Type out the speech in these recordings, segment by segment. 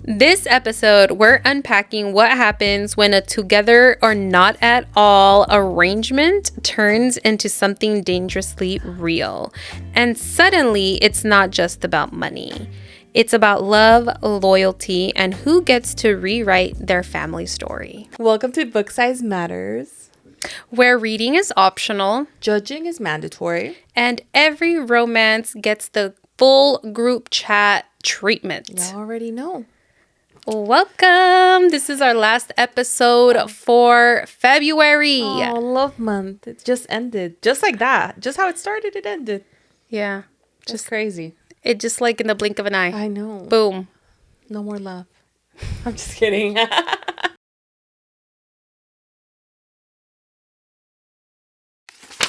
This episode, we're unpacking what happens when a together or not at all arrangement turns into something dangerously real. And suddenly, it's not just about money. It's about love, loyalty, and who gets to rewrite their family story. Welcome to Book Size Matters, where reading is optional, judging is mandatory, and every romance gets the full group chat treatment. You already know. Welcome. This is our last episode for February. Oh, love month. It just ended. Just like that. Just how it started, it ended. Yeah. Just crazy. It just like in the blink of an eye. I know. Boom. No more love. I'm just kidding.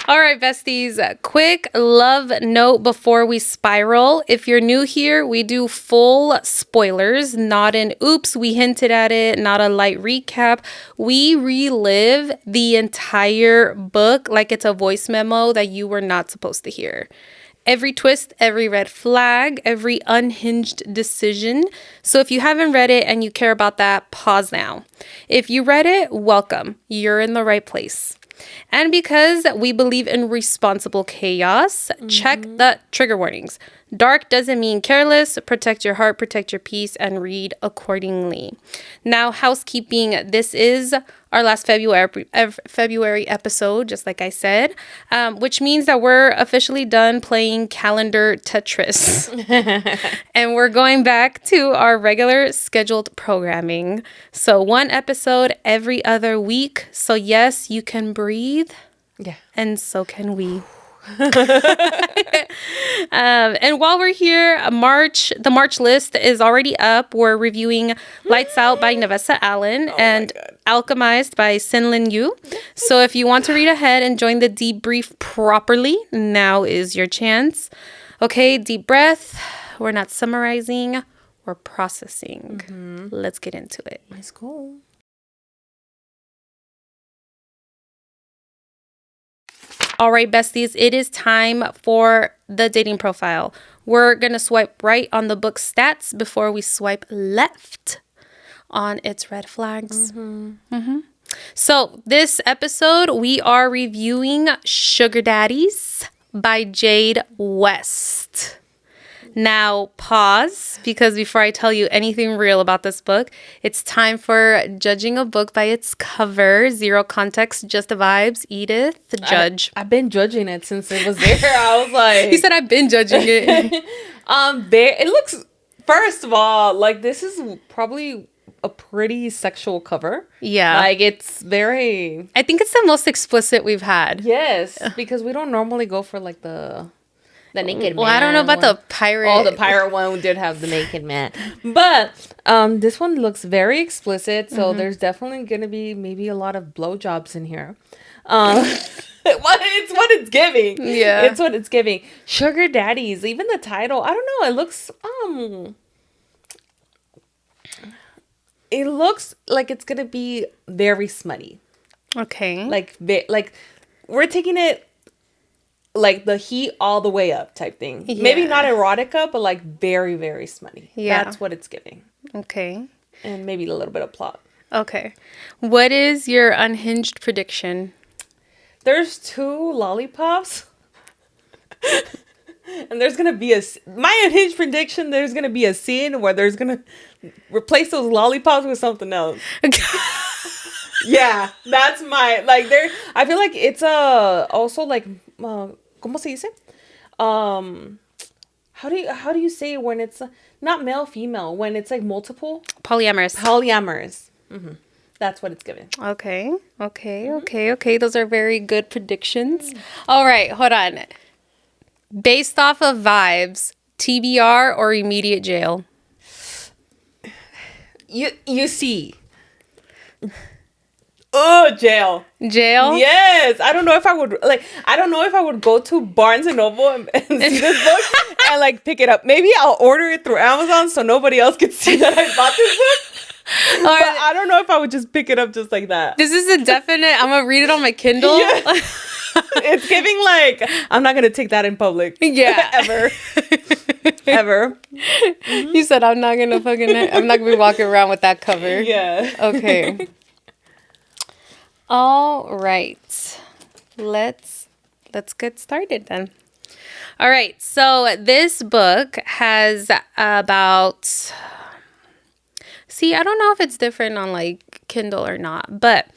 All right, besties, quick love note before we spiral. If you're new here, we do full spoilers, not an oops, we hinted at it, not a light recap. We relive the entire book like it's a voice memo that you were not supposed to hear. Every twist, every red flag, every unhinged decision. So if you haven't read it and you care about that, pause now. If you read it, welcome. You're in the right place. And because we believe in responsible chaos, check the trigger warnings. Dark doesn't mean careless. Protect your heart, protect your peace, and read accordingly. Now, housekeeping. This is our last February episode, just like I said, which means that we're officially done playing calendar Tetris. And we're going back to our regular scheduled programming. So one episode every other week. So yes, you can breathe. Yeah. And so can we. And while we're here, the March list is already up. We're reviewing Lights Out by Navessa Allen and Alchemized by Sinlin Yu. So if you want to read ahead and join the debrief properly, now is your chance. Okay, deep breath. We're not summarizing, we're processing. Let's get into it. Let's go. All right, besties, it is time for the dating profile. We're going to swipe right on the book stats before we swipe left on its red flags. So this episode, we are reviewing Sugar Daddies by Jade West. Now, pause, because before I tell you anything real about this book, it's time for judging a book by its cover. Zero context, just the vibes. Edith, judge. I've been judging it since it was there. I was like... He said I've been judging it. It looks... First of all, like, this is probably a pretty sexual cover. Yeah. Like, it's very... I think it's the most explicit we've had. Yes, because we don't normally go for, like, the naked man. Well, I don't know about the pirate. Oh, the pirate one did have the naked man. But this one looks very explicit, so there's definitely going to be maybe a lot of blowjobs in here. It's what it's giving. Yeah. It's what it's giving. Sugar Daddies, even the title, I don't know, it looks like it's going to be very smutty. Okay. Like we're taking it like the heat all the way up type thing. Yeah. Maybe not erotica, but like very, very smutty. Yeah. That's what it's giving. Okay. And maybe a little bit of plot. Okay. What is your unhinged prediction? There's 2 lollipops. And there's going to be my unhinged prediction, there's going to be a scene where there's going to replace those lollipops with something else. Yeah, that's my, like, there, I feel like it's also like, ¿cómo se dice? How do you say it when it's not male, female, when it's like multiple? Polyamorous. That's what it's given. Okay. Those are very good predictions. All right, hold on. Based off of vibes, TBR or immediate jail? You see. Oh, jail. Jail? Yes. I don't know if I would go to Barnes and Noble and see this book and like pick it up. Maybe I'll order it through Amazon so nobody else can see that I bought this book. But I don't know if I would just pick it up just like that. This is a definite. I'm gonna read it on my Kindle. Yeah. It's giving like I'm not gonna take that in public. Yeah. Ever. You said I'm not gonna be walking around with that cover. Yeah. Okay. All right. Let's get started then. All right. So this book has about. See, I don't know if it's different on like Kindle or not, but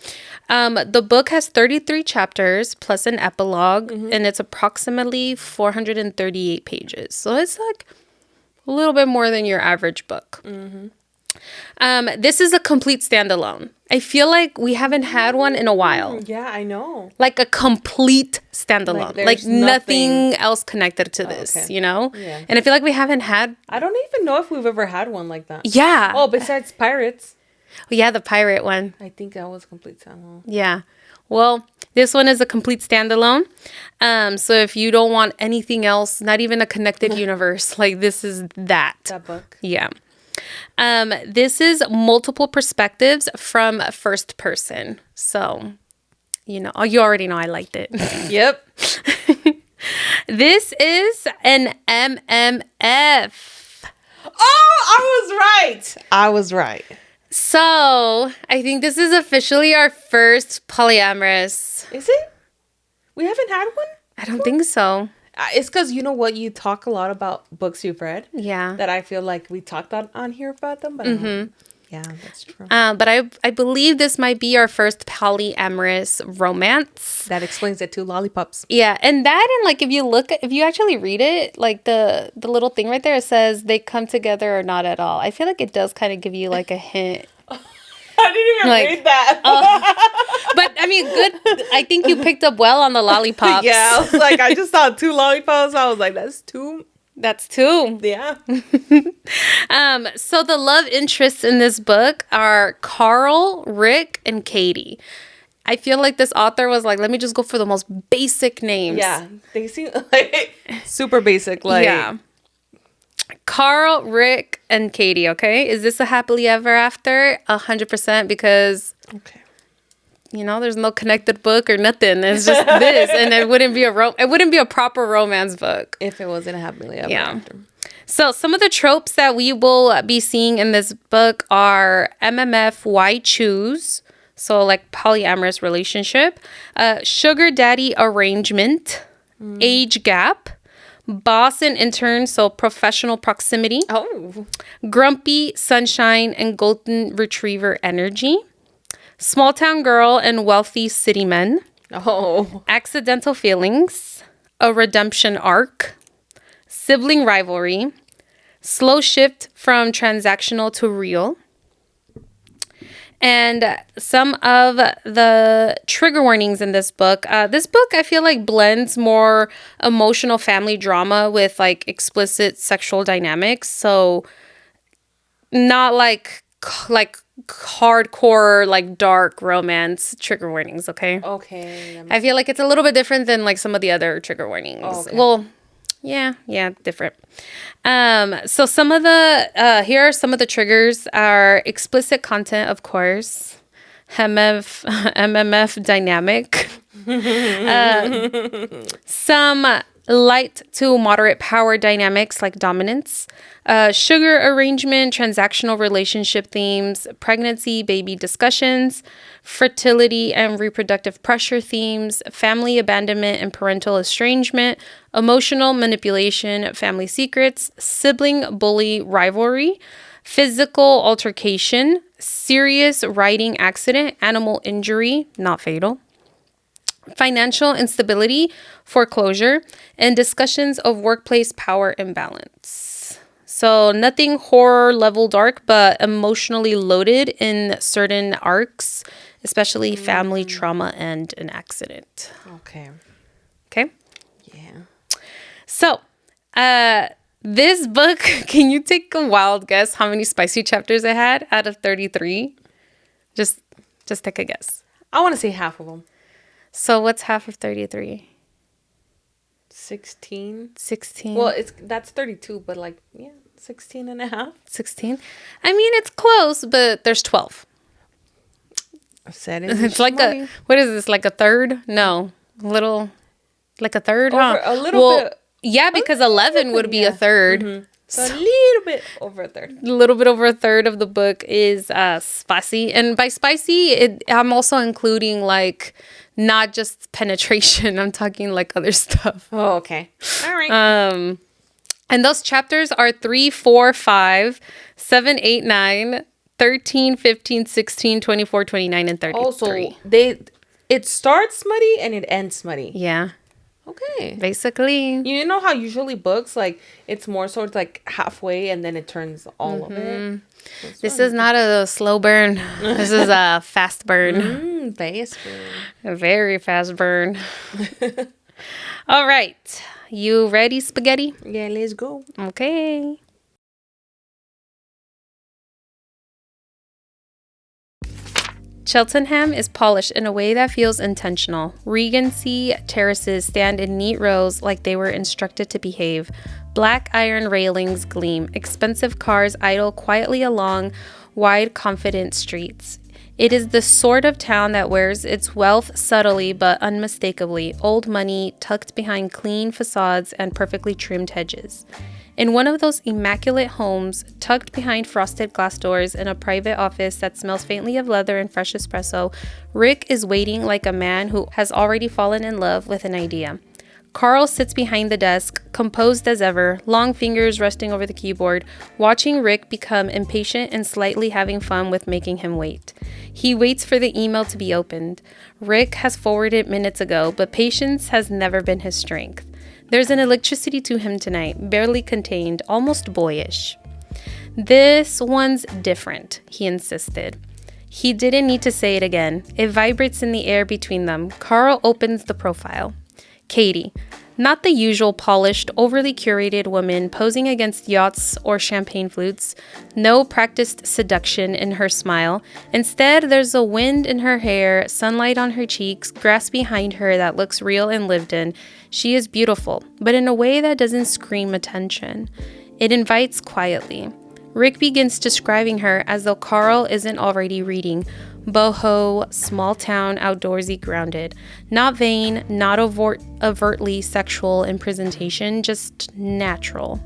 the book has 33 chapters plus an epilogue, and it's approximately 438 pages. So it's like a little bit more than your average book. This is a complete standalone. I feel like we haven't had one in a while. Yeah, I know. Like a complete standalone. Like nothing else connected to this, okay. you know? Yeah. And I feel like we haven't had... I don't even know if we've ever had one like that. Yeah. Oh, besides Pirates. Yeah, the pirate one. I think that was complete standalone. Yeah. Well, this one is a complete standalone. So if you don't want anything else, not even a connected universe, like this is that. That book. Yeah. This is multiple perspectives from first person. So, you know, you already know I liked it. Yep. This is an MMF. Oh, I was right. So, I think this is officially our first polyamorous. Is it? We haven't had one? I don't think so. It's because you know what? You talk a lot about books you've read. Yeah. That I feel like we talked on here about them. But yeah, that's true. But I believe this might be our first polyamorous romance. That explains it too. Lollipops. Yeah, and like if you actually read it, like the little thing right there, it says they come together or not at all. I feel like it does kind of give you like a hint. I didn't even read that. But I mean, good. I think you picked up well on the lollipops. Yeah, I was like, I just saw 2 lollipops. I was like, that's 2. That's 2. Yeah. So the love interests in this book are Carl, Rick, and Katie. I feel like this author was like, let me just go for the most basic names. Yeah, they seem like super basic. Like, yeah. Carl, Rick, and Katie, okay? Is this a happily ever after? 100%, because, okay, you know, there's no connected book or nothing. It's just this, and it wouldn't be a proper romance book if it wasn't a happily ever after. So some of the tropes that we will be seeing in this book are MMF, why choose? So like polyamorous relationship, sugar daddy arrangement, age gap, boss and intern, so professional proximity. Oh. Grumpy, sunshine, and golden retriever energy. Small town girl and wealthy city men. Oh. Accidental feelings. A redemption arc. Sibling rivalry. Slow shift from transactional to real. And some of the trigger warnings in this book. This book, I feel like, blends more emotional family drama with like explicit sexual dynamics. So not like hardcore, like dark romance trigger warnings. Okay. Okay. I feel like it's a little bit different than like some of the other trigger warnings. Oh, okay. Well, yeah, different. So some of the here are some of the triggers are explicit content, of course, MMF dynamic, some light to moderate power dynamics like dominance, sugar arrangement, transactional relationship themes, pregnancy, baby discussions, fertility and reproductive pressure themes, family abandonment and parental estrangement, emotional manipulation, family secrets, sibling bully rivalry, physical altercation, serious riding accident, animal injury, not fatal, financial instability, foreclosure, and discussions of workplace power imbalance. So nothing horror level dark, but emotionally loaded in certain arcs, especially family trauma and an accident. Okay. Okay? Yeah. So, this book, can you take a wild guess how many spicy chapters it had out of 33? Just take a guess. I want to say half of them. So what's half of 33? 16. 16. Well, that's 32, but like, yeah, 16 and a half. 16. I mean, it's close, but there's 12. Said It's like what is this? Like a third? No, like a third, huh? A little bit. Yeah, because 11 would be a third. Mm-hmm. So a little bit over a third. A little bit over a third of the book is spicy. And by spicy, I'm also including like not just penetration. I'm talking like other stuff. Oh, okay. All right. And those chapters are 3, 4, 5, 7, 8, 9, 13, 15, 16, 24, 29, and 33. Also, it starts smutty and it ends smutty. Yeah. Okay. Basically. You know how usually books, like, it's more sort of like halfway and then it turns all of it? This is not a slow burn. This is a fast burn. Fast burn. A very fast burn. All right. You ready, spaghetti? Yeah, let's go. Okay. Cheltenham is polished in a way that feels intentional. Regency terraces stand in neat rows like they were instructed to behave. Black iron railings gleam. Expensive cars idle quietly along wide, confident streets. It is the sort of town that wears its wealth subtly but unmistakably, old money tucked behind clean facades and perfectly trimmed hedges. In one of those immaculate homes, tucked behind frosted glass doors in a private office that smells faintly of leather and fresh espresso, Rick is waiting like a man who has already fallen in love with an idea. Carl sits behind the desk, composed as ever, long fingers resting over the keyboard, watching Rick become impatient and slightly having fun with making him wait. He waits for the email to be opened. Rick has forwarded minutes ago, but patience has never been his strength. There's an electricity to him tonight, barely contained, almost boyish. This one's different, he insisted. He didn't need to say it again. It vibrates in the air between them. Carl opens the profile. Katie, not the usual polished, overly curated woman posing against yachts or champagne flutes. No practiced seduction in her smile. Instead, there's a wind in her hair, sunlight on her cheeks, grass behind her that looks real and lived in. She is beautiful, but in a way that doesn't scream attention. It invites quietly. Rick begins describing her as though Carl isn't already reading. Boho, small town, outdoorsy, grounded. Not vain, not overtly sexual in presentation, just natural.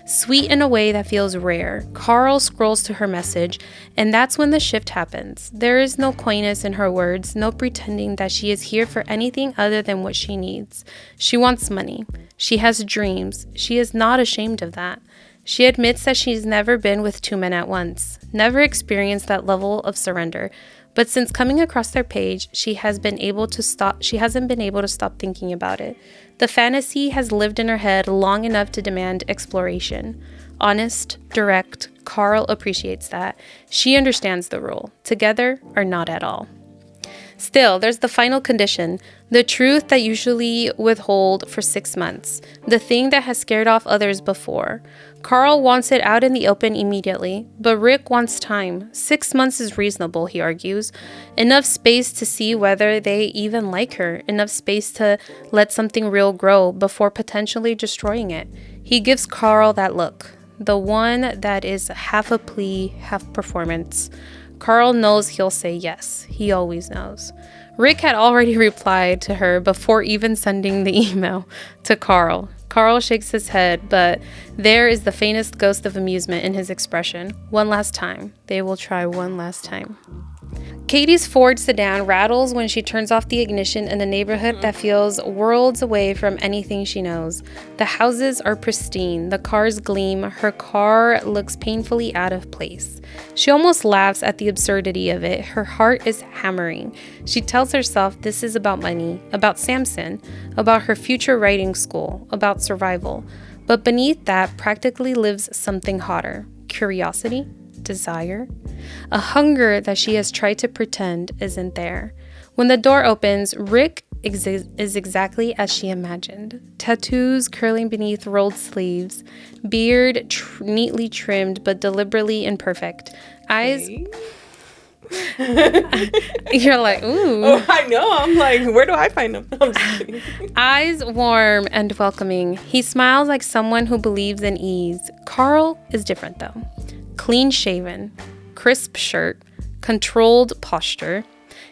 Sweet in a way that feels rare. Carl scrolls to her message, and that's when the shift happens. There is no coyness in her words, no pretending that she is here for anything other than what she needs. She wants money. She has dreams. She is not ashamed of that. She admits that she's never been with two men at once, never experienced that level of surrender. But since coming across their page, she hasn't been able to stop thinking about it. The fantasy has lived in her head long enough to demand exploration. Honest, direct, Carl appreciates that. She understands the rule. Together or not at all. Still, there's the final condition, the truth that usually withhold for 6 months, the thing that has scared off others before. Carl wants it out in the open immediately, but Rick wants time. 6 months is reasonable, he argues. Enough space to see whether they even like her, enough space to let something real grow before potentially destroying it. He gives Carl that look, the one that is half a plea, half performance. Carl knows he'll say yes. He always knows. Rick had already replied to her before even sending the email to Carl. Carl shakes his head, but there is the faintest ghost of amusement in his expression. One last time. They will try one last time. Katie's Ford sedan rattles when she turns off the ignition in a neighborhood that feels worlds away from anything she knows. The houses are pristine. The cars gleam. Her car looks painfully out of place. She almost laughs at the absurdity of it. Her heart is hammering. She tells herself this is about money, about Samson, about her future writing school, about survival. But beneath that practically lives something hotter. Curiosity? Desire, a hunger that she has tried to pretend isn't there. When the door opens, Rick is exactly as she imagined. Tattoos curling beneath rolled sleeves, beard neatly trimmed but deliberately imperfect. Eyes. You're like, ooh. Oh, I know. I'm like, where do I find them? I'm just kidding. Eyes warm and welcoming. He smiles like someone who believes in ease. Carl is different though. Clean shaven, crisp shirt, controlled posture.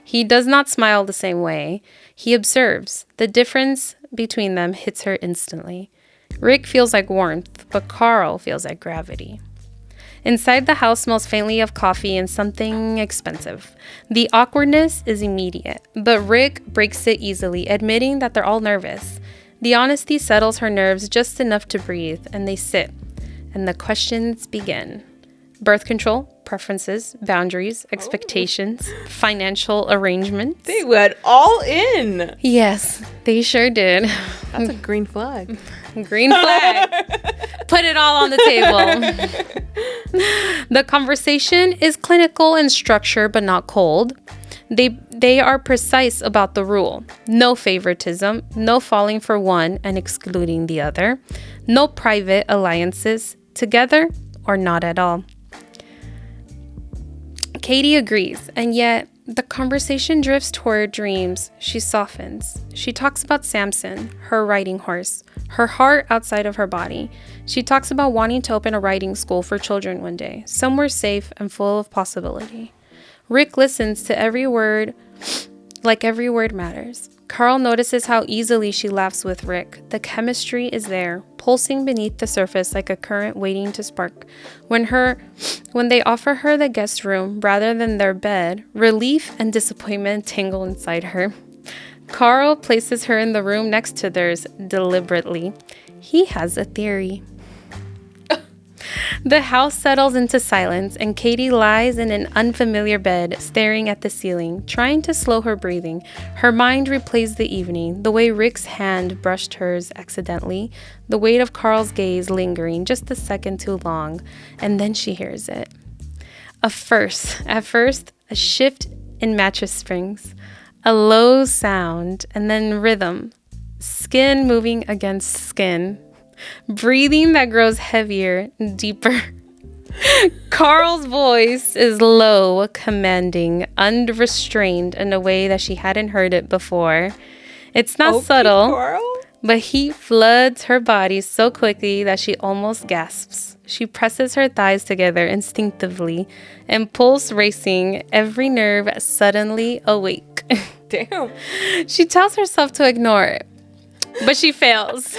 He does not smile the same way. He observes. The difference between them hits her instantly. Rick feels like warmth, but Carl feels like gravity. Inside the house smells faintly of coffee and something expensive. The awkwardness is immediate, but Rick breaks it easily, admitting that they're all nervous. The honesty settles her nerves just enough to breathe, and they sit. And the questions begin. Birth control, preferences, boundaries, expectations, financial arrangements. They went all in. Yes, they sure did. That's a green flag. Green flag. Put it all on the table. The conversation is clinical in structure, but not cold. They are precise about the rule. No favoritism, no falling for one and excluding the other. No private alliances, together or not at all. Katie agrees, and yet the conversation drifts toward dreams. She softens. She talks about Samson, her riding horse, her heart outside of her body. She talks about wanting to open a riding school for children one day, somewhere safe and full of possibility. Rick listens to every word, like every word matters. Carl notices how easily she laughs with Rick. The chemistry is there, pulsing beneath the surface like a current waiting to spark. When they offer her the guest room rather than their bed, relief and disappointment tingle inside her. Carl places her in the room next to theirs deliberately. He has a theory. The house settles into silence, and Katie lies in an unfamiliar bed, staring at the ceiling, trying to slow her breathing. Her mind replays the evening, the way Rick's hand brushed hers accidentally, the weight of Carl's gaze lingering just a second too long, and then she hears it. At first, a shift in mattress springs, a low sound, and then rhythm, skin moving against skin. Breathing that grows heavier, deeper. Carl's voice is low, commanding, unrestrained in a way that she hadn't heard it before. It's not subtle, Carl? but he floods her body so quickly that she almost gasps. She presses her thighs together instinctively, and pulse racing, every nerve suddenly awake. Damn. She tells herself to ignore it, but she fails.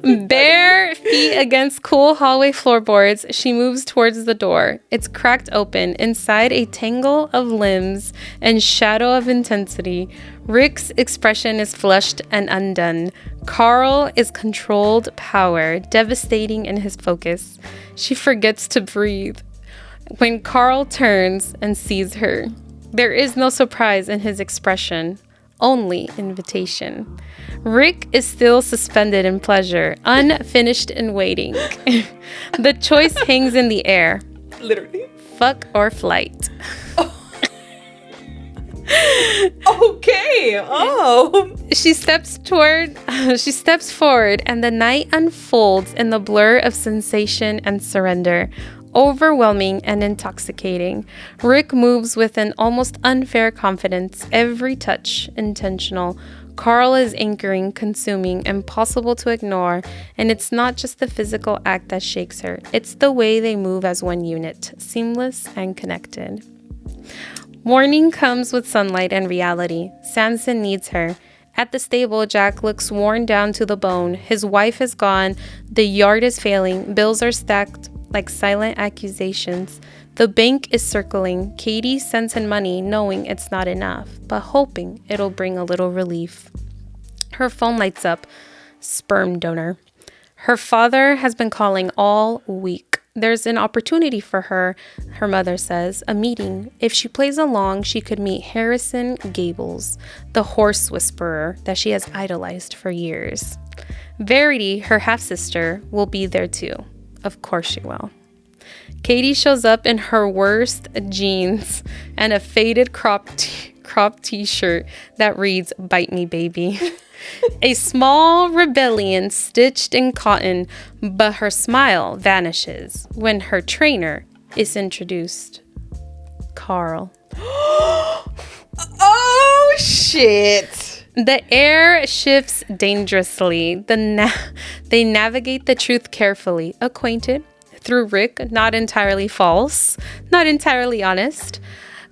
Bare feet against cool hallway floorboards, she moves towards the door. It's cracked open. Inside, a tangle of limbs and shadow of intensity. Rick's expression is flushed and undone. Carl is controlled power, devastating in his focus. She forgets to breathe. When Carl turns and sees her, there is no surprise in his expression. Only invitation. Rick is still suspended in pleasure, unfinished in waiting. The choice hangs in the air. Literally. Fuck or flight. Okay. Oh. She steps forward, and the night unfolds in the blur of sensation and surrender. Overwhelming and intoxicating. Rick moves with an almost unfair confidence, every touch intentional. Carl is anchoring, consuming, impossible to ignore, and it's not just the physical act that shakes her. It's the way they move as one unit, seamless and connected. Morning comes with sunlight and reality. Samson needs her. At the stable, Jack looks worn down to the bone. His wife is gone. The yard is failing. Bills are stacked like silent accusations. The bank is circling. Katie sends him money, knowing it's not enough, but hoping it'll bring a little relief. Her phone lights up. Sperm donor. Her father has been calling all week. There's an opportunity for her mother says, a meeting. If she plays along, she could meet Harrison Gables, the horse whisperer that she has idolized for years. Verity, her half-sister, will be there too. Of course she will. Katie shows up in her worst jeans and a faded crop t-shirt that reads, "Bite me, baby." A small rebellion stitched in cotton, but her smile vanishes when her trainer, is introduced. Carl. Oh, shit. The air shifts dangerously. They navigate the truth carefully. Acquainted through Rick, not entirely false, not entirely honest.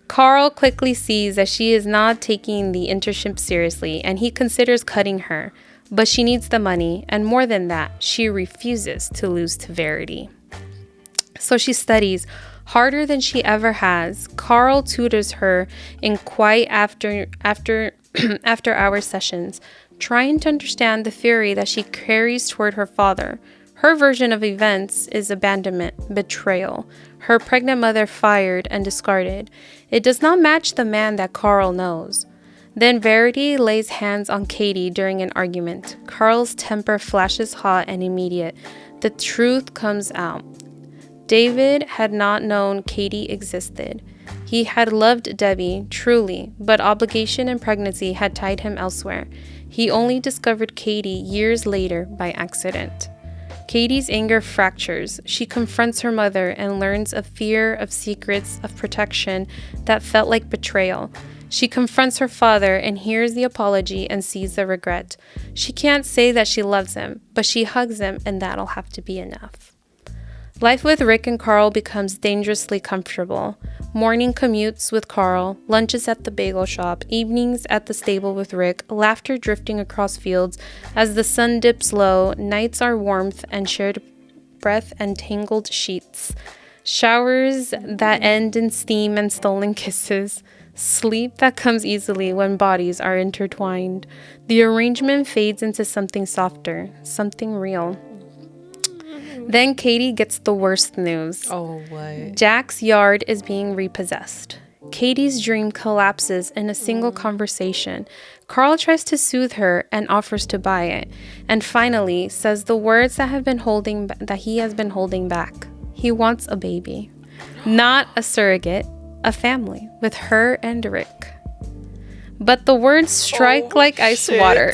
Carl quickly sees that she is not taking the internship seriously, and he considers cutting her. But she needs the money, and more than that, she refuses to lose to Verity. So she studies harder than she ever has. Carl tutors her in quiet after hour sessions, trying to understand the theory that she carries toward her father. Her version of events is abandonment, betrayal, her pregnant mother fired and discarded. It does not match the man that Carl knows. Then Verity lays hands on Katie during an argument. Carl's temper flashes hot and immediate. The truth comes out. David had not known Katie existed. He had loved Debbie, truly, but obligation and pregnancy had tied him elsewhere. He only discovered Katie years later by accident. Katie's anger fractures. She confronts her mother and learns of fear, of secrets, of protection that felt like betrayal. She confronts her father and hears the apology and sees the regret. She can't say that she loves him, but she hugs him, and that'll have to be enough. Life with Rick and Carl becomes dangerously comfortable. Morning commutes with Carl, lunches at the bagel shop, evenings at the stable with Rick, laughter drifting across fields as the sun dips low, nights are warmth and shared breath and tangled sheets, showers that end in steam and stolen kisses, sleep that comes easily when bodies are intertwined. The arrangement fades into something softer, something real. Then Katie gets the worst news. Oh, what? Jack's yard is being repossessed. Katie's dream collapses in a single conversation. Carl tries to soothe her and offers to buy it, and finally says the words that he has been holding back. He wants a baby, not a surrogate, a family with her and Rick. But the words strike like ice water.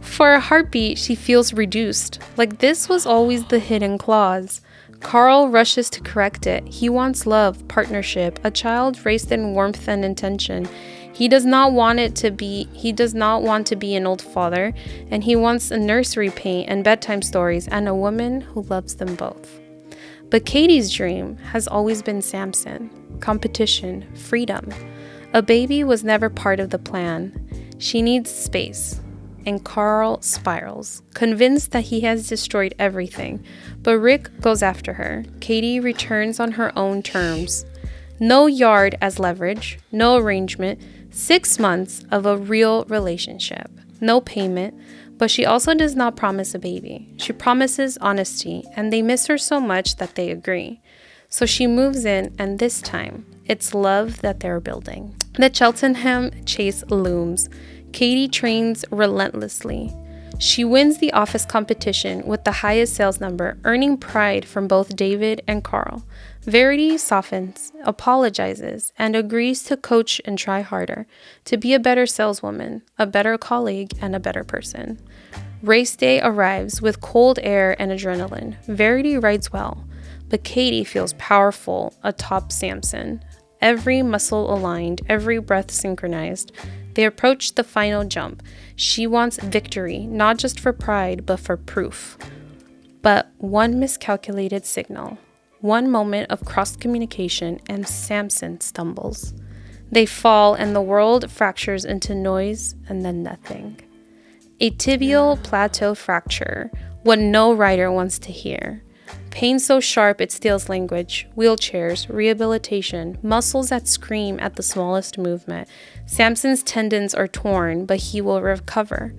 For a heartbeat, she feels reduced, like this was always the hidden clause. Carl rushes to correct it. He wants love, partnership, a child raised in warmth and intention. He does not want to be an old father, and he wants a nursery paint and bedtime stories and a woman who loves them both. But Katie's dream has always been Samson, competition, freedom. A baby was never part of the plan. She needs space. And Carl spirals, convinced that he has destroyed everything. But Rick goes after her. Katie returns on her own terms. No yard as leverage, no arrangement, 6 months of a real relationship. No payment, but she also does not promise a baby. She promises honesty, and they miss her so much that they agree. So she moves in, and this time, it's love that they're building. The Cheltenham chase looms. Katie trains relentlessly. She wins the office competition with the highest sales number, earning pride from both David and Carl. Verity softens, apologizes, and agrees to coach and try harder, to be a better saleswoman, a better colleague, and a better person. Race day arrives with cold air and adrenaline. Verity rides well, but Katie feels powerful atop Samson. Every muscle aligned, every breath synchronized. They approach the final jump. She wants victory, not just for pride, but for proof. But one miscalculated signal, one moment of cross-communication, and Samson stumbles. They fall, and the world fractures into noise and then nothing. A tibial plateau fracture, what no writer wants to hear. Pain so sharp it steals language, wheelchairs, rehabilitation, muscles that scream at the smallest movement. Samson's tendons are torn, but he will recover.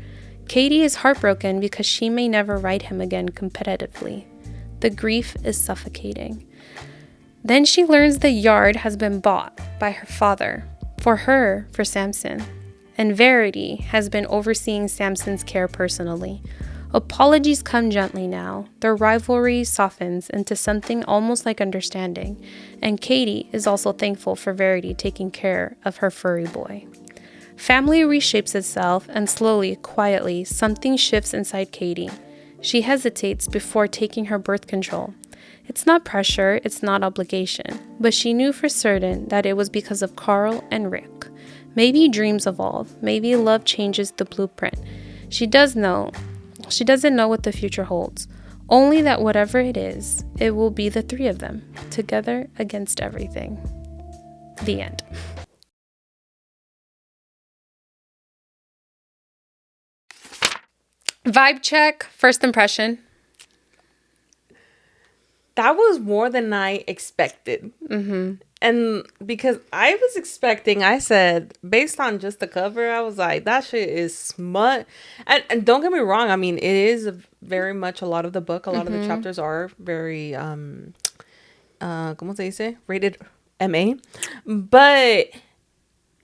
Katie is heartbroken because she may never ride him again competitively. The grief is suffocating. Then she learns the yard has been bought by her father. For her, for Samson. And Verity has been overseeing Samson's care personally. Apologies come gently now. Their rivalry softens into something almost like understanding, and Katie is also thankful for Verity taking care of her furry boy. Family reshapes itself, and slowly, quietly, something shifts inside Katie. She hesitates before taking her birth control. It's not pressure, it's not obligation, but she knew for certain that it was because of Carl and Rick. Maybe dreams evolve, maybe love changes the blueprint. She doesn't know what the future holds, only that whatever it is, it will be the three of them, together against everything. The end. Vibe check, first impression. That was more than I expected. And because I was expecting, I said, based on just the cover, I was like, that shit is smut. And don't get me wrong, I mean, it is very much a lot of the book. A lot of the chapters are very, ¿cómo se dice? Rated MA. But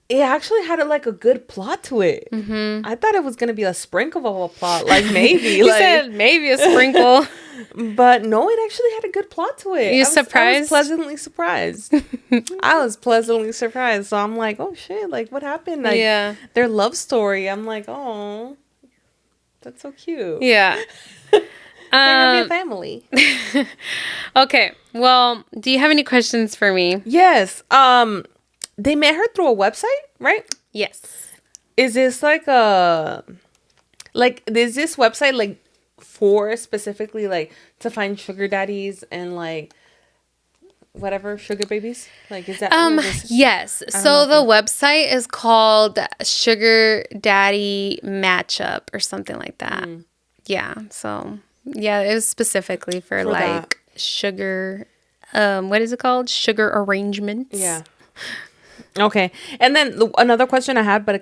it actually had a good plot to it. I thought it was going to be a sprinkle of a plot. Like maybe. You said maybe a sprinkle. But no, it actually had a good plot to it. You surprised? I was pleasantly surprised. I was pleasantly surprised. So I'm like, oh shit, like what happened? Like, yeah. Their love story. I'm like, oh, that's so cute. Yeah. They're gonna be a family. Okay. Well, do you have any questions for me? Yes. They met her through a website, right? Yes. Is this is this website like for specifically like to find sugar daddies and like whatever sugar babies? Like is that yes. So the website is called Sugar Daddy Matchup or something like that. Yeah. So yeah, it was specifically for like that. Sugar what is it called? Sugar arrangements. Yeah. Okay. And then another question I had, but you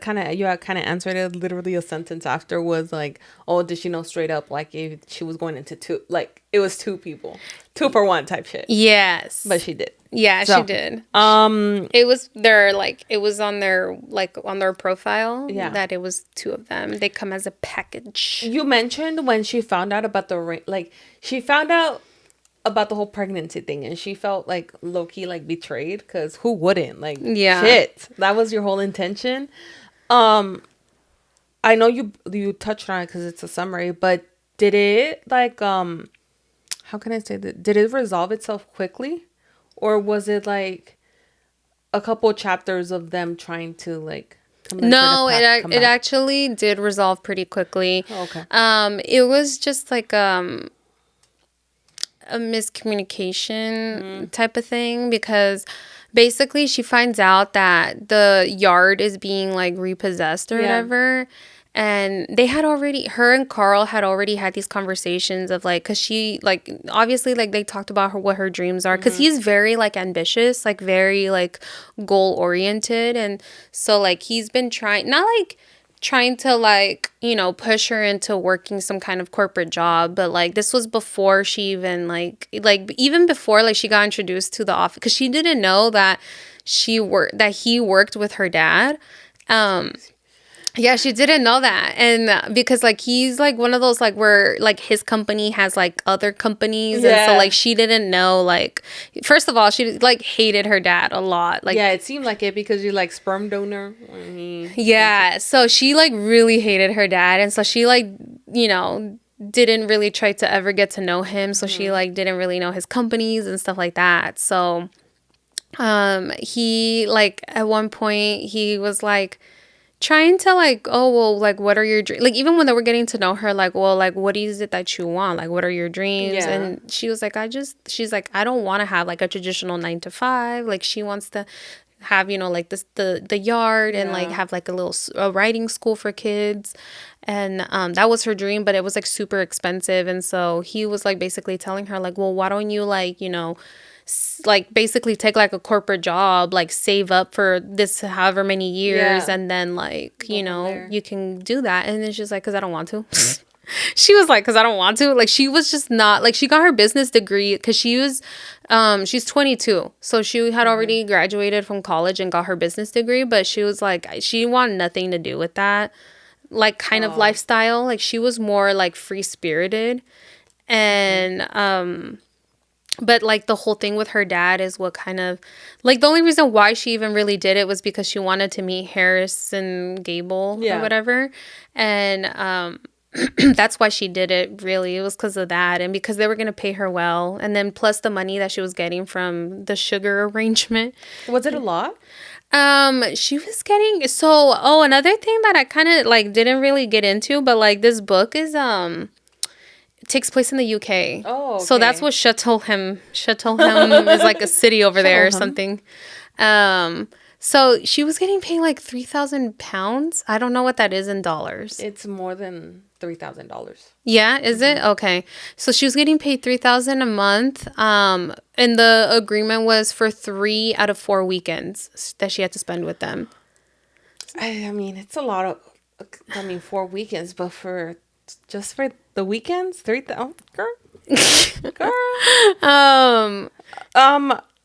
kind of answered it literally a sentence after, was like, oh, did she know straight up like if she was going into two, like it was two people, 2 for 1 type shit? Yes. But she did. Yeah, she did. It was it was on their profile that it was 2 of them. They come as a package. You mentioned when she found out about she found out about the whole pregnancy thing and she felt like low-key like betrayed, because who wouldn't? Like shit, that was your whole intention. I know you touched on it because it's a summary, but did it like how can I say that, did it resolve itself quickly, or was it like a couple chapters of them trying to like no, it actually did resolve pretty quickly. Oh, okay. It was just like a miscommunication type of thing, because basically she finds out that the yard is being like repossessed or whatever, and her and Carl had already had these conversations of like, because she like obviously like they talked about what her dreams are, because he's very like ambitious, like very like goal oriented, and so like he's been trying to like, you know, push her into working some kind of corporate job, but like this was before she even even before like she got introduced to the office, because she didn't know that he worked with her dad. Yeah, she didn't know that. And because like he's like one of those like where like his company has like other companies, and so like she didn't know, like first of all she like hated her dad a lot. Like it seemed like it, because you're like sperm donor. So she like really hated her dad, and so she like, you know, didn't really try to ever get to know him, so she like didn't really know his companies and stuff like that. So he like at one point he was like trying to like, oh well, like what are your dreams, like even when they were getting to know her, like, well, like what is it that you want, like what are your dreams? And she was like, she's like, I don't want to have like a traditional 9 to 5. Like she wants to have, you know, like this the yard and like have like a writing school for kids, and that was her dream, but it was like super expensive. And so he was like basically telling her like, well, why don't you like, you know, like basically take like a corporate job, like save up for this however many years, and then like, you know, you can do that. And then she's like, because I don't want to. She was like, because I don't want to. Like she was just not like, she got her business degree because she was she's 22, so she had already graduated from college and got her business degree, but she was like, she wanted nothing to do with that like kind of lifestyle. Like she was more like free spirited, and but like the whole thing with her dad is what kind of like the only reason why she even really did it was because she wanted to meet Harris and Gable or whatever. And That's why she did it, really. It was because of that, and because they were going to pay her well, and then plus the money that she was getting from the sugar arrangement. Was it a lot? She was getting, so another thing that I kind of like didn't really get into, but like this book is it takes place in the UK. Oh, so that's okay. what Cheltenham is, like a city over there or Cheltenham. something. So she was getting paid like £3,000. I don't know what that is in dollars. It's more than $3,000. Yeah, is it? Okay. So she was getting paid $3,000 a month. And the agreement was for 3 out of 4 weekends that she had to spend with them. I mean, it's a lot of. I mean, 4 weekends, but for just for the weekends, 3,000. Girl, girl.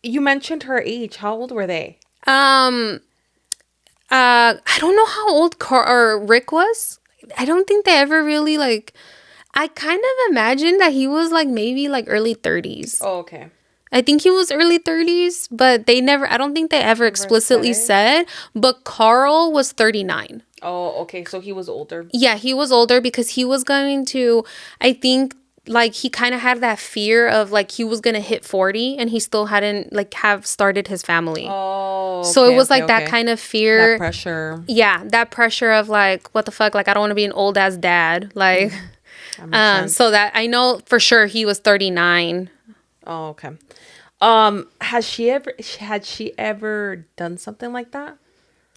You mentioned her age. How old were they? I don't know how old Rick was. I don't think they ever really like. I kind of imagined that he was like maybe like early 30s. Oh, okay. I think he was early 30s, but they never. I don't think they ever explicitly said. But Carl was 39. Oh, okay. So he was older. Yeah, he was older because he was going to. I think like he kind of had that fear of like he was gonna hit 40 and he still hadn't like have started his family. Oh, so it was like that kind of fear. That pressure. Yeah, that pressure of like, what the fuck? Like, I don't want to be an old ass dad. Like, so that I know for sure he was 39. Oh, okay. Had she ever done something like that?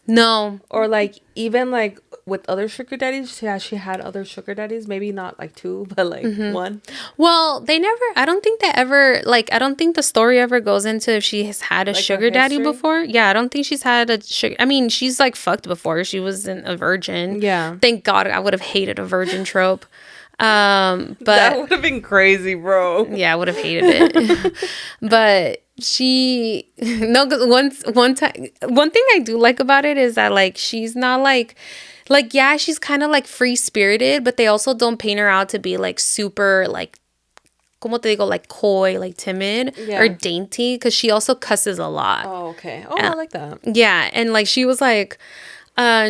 No. Or like even like with other sugar daddies, has she had other sugar daddies? Maybe not like 2, but like 1. Well, they never. I don't think they ever like. I don't think the story ever goes into if she has had a Like sugar daddy before. Yeah, I don't think she's had a sugar. I mean, she's like fucked before. She wasn't a virgin. Yeah. Thank God. I would have hated a virgin trope. But that would have been crazy, bro. Yeah, I would have hated it. But she no, cause one thing I do like about it is that like she's not like yeah, she's kind of like free spirited, but they also don't paint her out to be like super like como te digo, like coy, like timid or dainty, because she also cusses a lot. Oh, okay. Oh, I like that. Yeah, and like she was like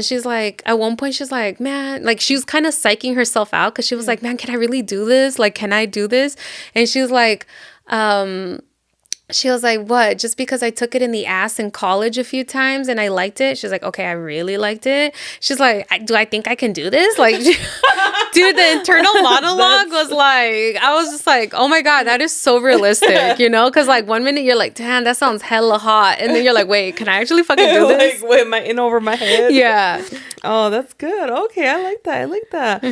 she's like, at one point she's like, man, like she was kind of psyching herself out because she was like, man, can I really do this? Like, can I do this? And she was like, what? Just because I took it in the ass in college a few times and I liked it? She's like, okay, I really liked it. She's like, do I think I can do this? Like, dude, the internal monologue was like, I was just like, oh my God, that is so realistic, you know? Because like 1 minute you're like, damn, that sounds hella hot. And then you're like, wait, can I actually fucking do this? Like, wait, am I in over my head? Yeah. Oh, that's good. Okay, I like that.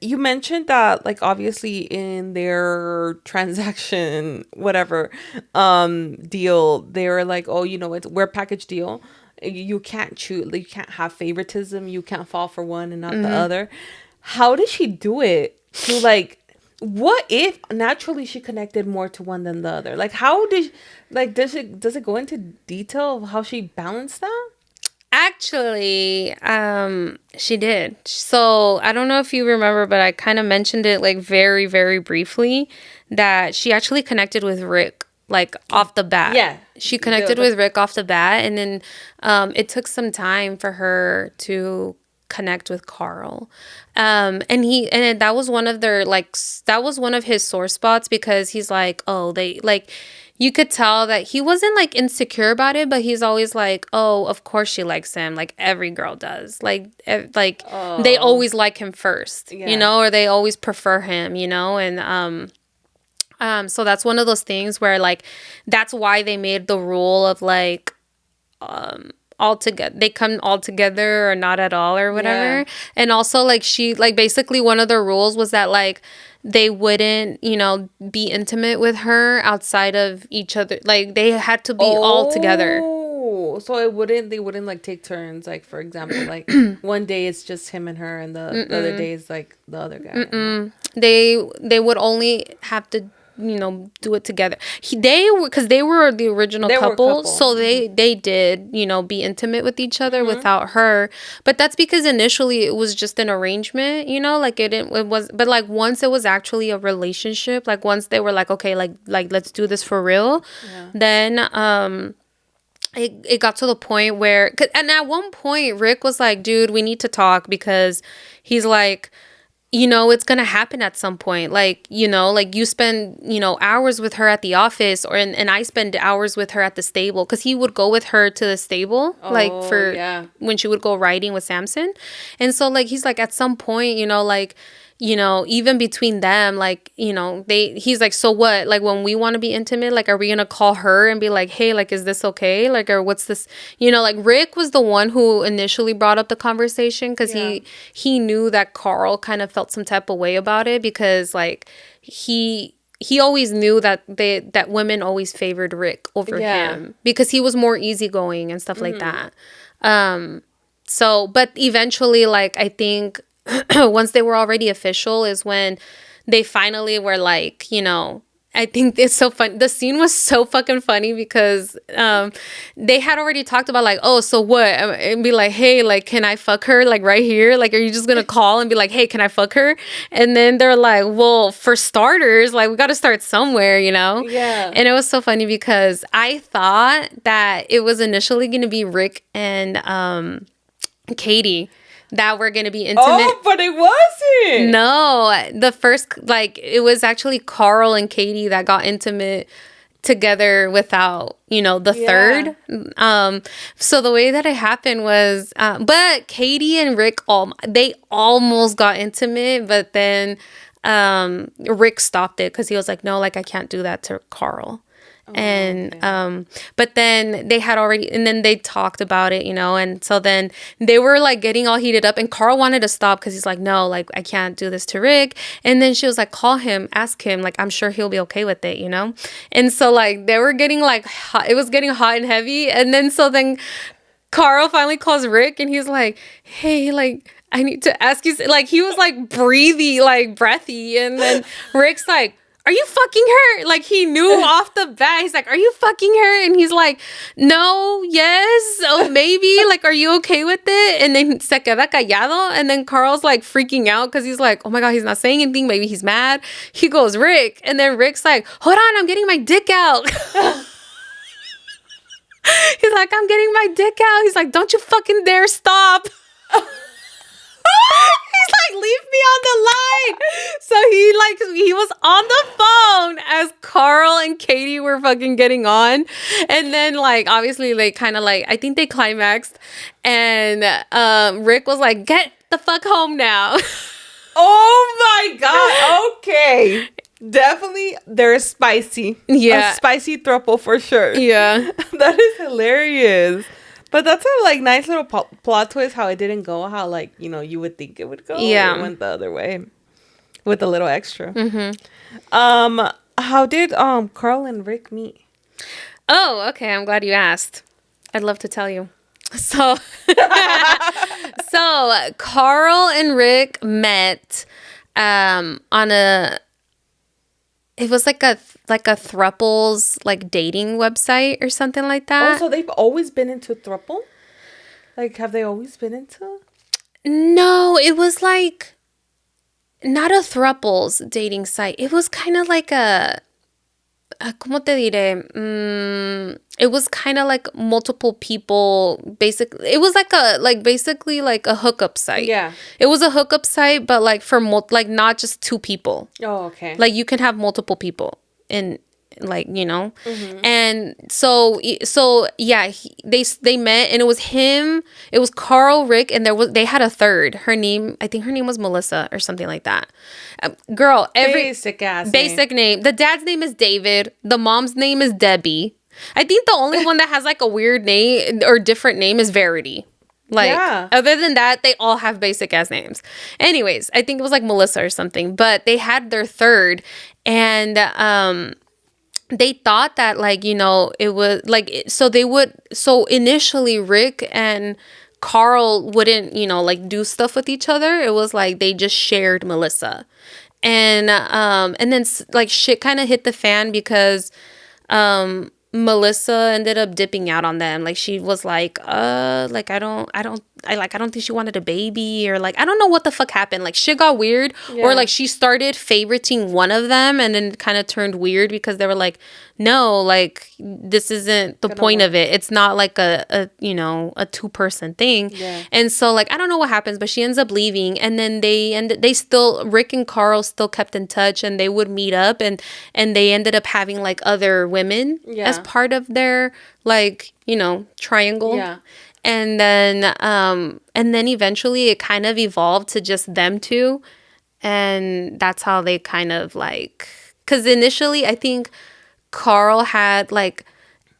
You mentioned that, like, obviously in their transaction, whatever, deal, they were like, oh, you know, we're a package deal. You can't choose, like, you can't have favoritism. You can't fall for one and not the other. How did she do it to, like, what if naturally she connected more to one than the other? Like, how did, like, does it go into detail of how she balanced that? Actually, she did. So I don't know if you remember, but I kind of mentioned it like very, very briefly that she actually connected with Rick like off the bat. Yeah. She connected with Rick off the bat, and then it took some time for her to connect with Carl. And that was one of their that was one of his sore spots, because he's like, oh, they like, you could tell that he wasn't like insecure about it, but he's always like, oh, of course she likes him, like every girl does, like they always like him first, you know, or they always prefer him, you know. And so that's one of those things where like that's why they made the rule of like all together, they come all together or not at all or whatever. Yeah. And also like she like basically one of the rules was that like they wouldn't, you know, be intimate with her outside of each other. Like they had to be all together. So they wouldn't like take turns. Like, for example, like one day it's just him and her, and the other day is like the other guy. They would only have to, you know, do it together. They were the original couple, so they did, you know, be intimate with each other without her. But that's because initially it was just an arrangement, you know, like it was. But like once it was actually a relationship, like once they were like, okay, like let's do this for real, then it got to the point where, and at one point Rick was like, dude, we need to talk, because he's like, you know, it's gonna happen at some point. Like, you know, like you spend, you know, hours with her at the office, or and I spend hours with her at the stable, because he would go with her to the stable, like for when she would go riding with Samson. And so like he's like, at some point, you know, like, you know, even between them, like, you know, he's like, so what? Like, when we want to be intimate, like, are we gonna call her and be like, hey, like, is this okay? Like, or what's this? You know, like, Rick was the one who initially brought up the conversation, because he knew that Carl kind of felt some type of way about it, because like he always knew that that women always favored Rick over him, because he was more easygoing and stuff like that. So, but eventually, like, I think once they were already official is when they finally were like, you know, I think it's so fun. The scene was so fucking funny, because they had already talked about like, oh, so what? And be like, hey, like, can I fuck her? Like right here? Like, are you just going to call and be like, hey, can I fuck her? And then they're like, well, for starters, like, we got to start somewhere, you know? Yeah. And it was so funny, because I thought that it was initially going to be Rick and Katie that were going to be intimate. Oh, but it wasn't. No, the first, like, it was actually Carl and Katie that got intimate together without, you know, the third. So the way that it happened was, but Katie and Rick, they almost got intimate, but then Rick stopped it, because he was like, no, like, I can't do that to Carl. But then they had already, and then they talked about it, you know, and so then they were like getting all heated up, and Carl wanted to stop, because he's like, no, like, I can't do this to Rick. And then she was like, call him, ask him, like, I'm sure he'll be okay with it, you know. And so like they were getting like hot, it was getting hot and heavy. And then so then Carl finally calls Rick, and he's like, hey, like, I need to ask you, like, he was like breathy, and then Rick's like, are you fucking her? Like, he knew off the bat. He's like, are you fucking her? And he's like, no, yes, oh, maybe. Like, are you okay with it? And then se queda callado. And then Carl's like freaking out, because he's like, oh my God, he's not saying anything. Maybe he's mad. He goes, Rick. And then Rick's like, hold on, I'm getting my dick out. He's like, I'm getting my dick out. He's like, don't you fucking dare stop. He's like, leave me on the line. So he was on the phone as Carl and Katie were fucking getting on. And then like, obviously they kind of like, I think they climaxed, and Rick was like, get the fuck home now. Oh my God. Okay. Definitely they're spicy. Yeah. A spicy throuple for sure. Yeah. That is hilarious. But that's a like nice little plot twist, how it didn't go how like, you know, you would think it would go. Yeah. It went the other way with a little extra. Mm-hmm. How did Carl and Rick meet? Oh, okay. I'm glad you asked. I'd love to tell you. So Carl and Rick met on it was like a thruples like dating website or something like that. Oh, so they've always been into thruple? Like, have they always been into? No, it was like not a thruples dating site. It was kind of like ¿cómo te diré? It was kind of like multiple people. Basically, it was basically like a hookup site. Yeah. It was a hookup site, but like for like not just two people. Oh, okay. Like you can have multiple people in, like, you know. And so yeah, they met, and it was him. It was Carl, Rick, and they had a third. I think her name was Melissa or something like that. Girl, basic name. The dad's name is David. The mom's name is Debbie. I think the only one that has like a weird name or different name is Verity. Like, other than that, they all have basic ass names. Anyways, I think it was like Melissa or something, but they had their third, and they thought that, like, you know, it was like, so initially Rick and Carl wouldn't, you know, like do stuff with each other. It was like they just shared Melissa. And then like shit kind of hit the fan, because Melissa ended up dipping out on them. Like, she was like, I don't I don't think she wanted a baby, or like I don't know what the fuck happened. Like shit got weird, or like she started favoriting one of them, and then kind of turned weird because they were like, no, like this isn't the point of it. It's not like a you know, a 2-person thing. And so like I don't know what happens, but she ends up leaving, and then they still, Rick and Carl still kept in touch, and they would meet up, and they ended up having like other women as part of their like, you know, triangle. And then eventually it kind of evolved to just them two, and that's how they kind of like, because initially I think Carl had like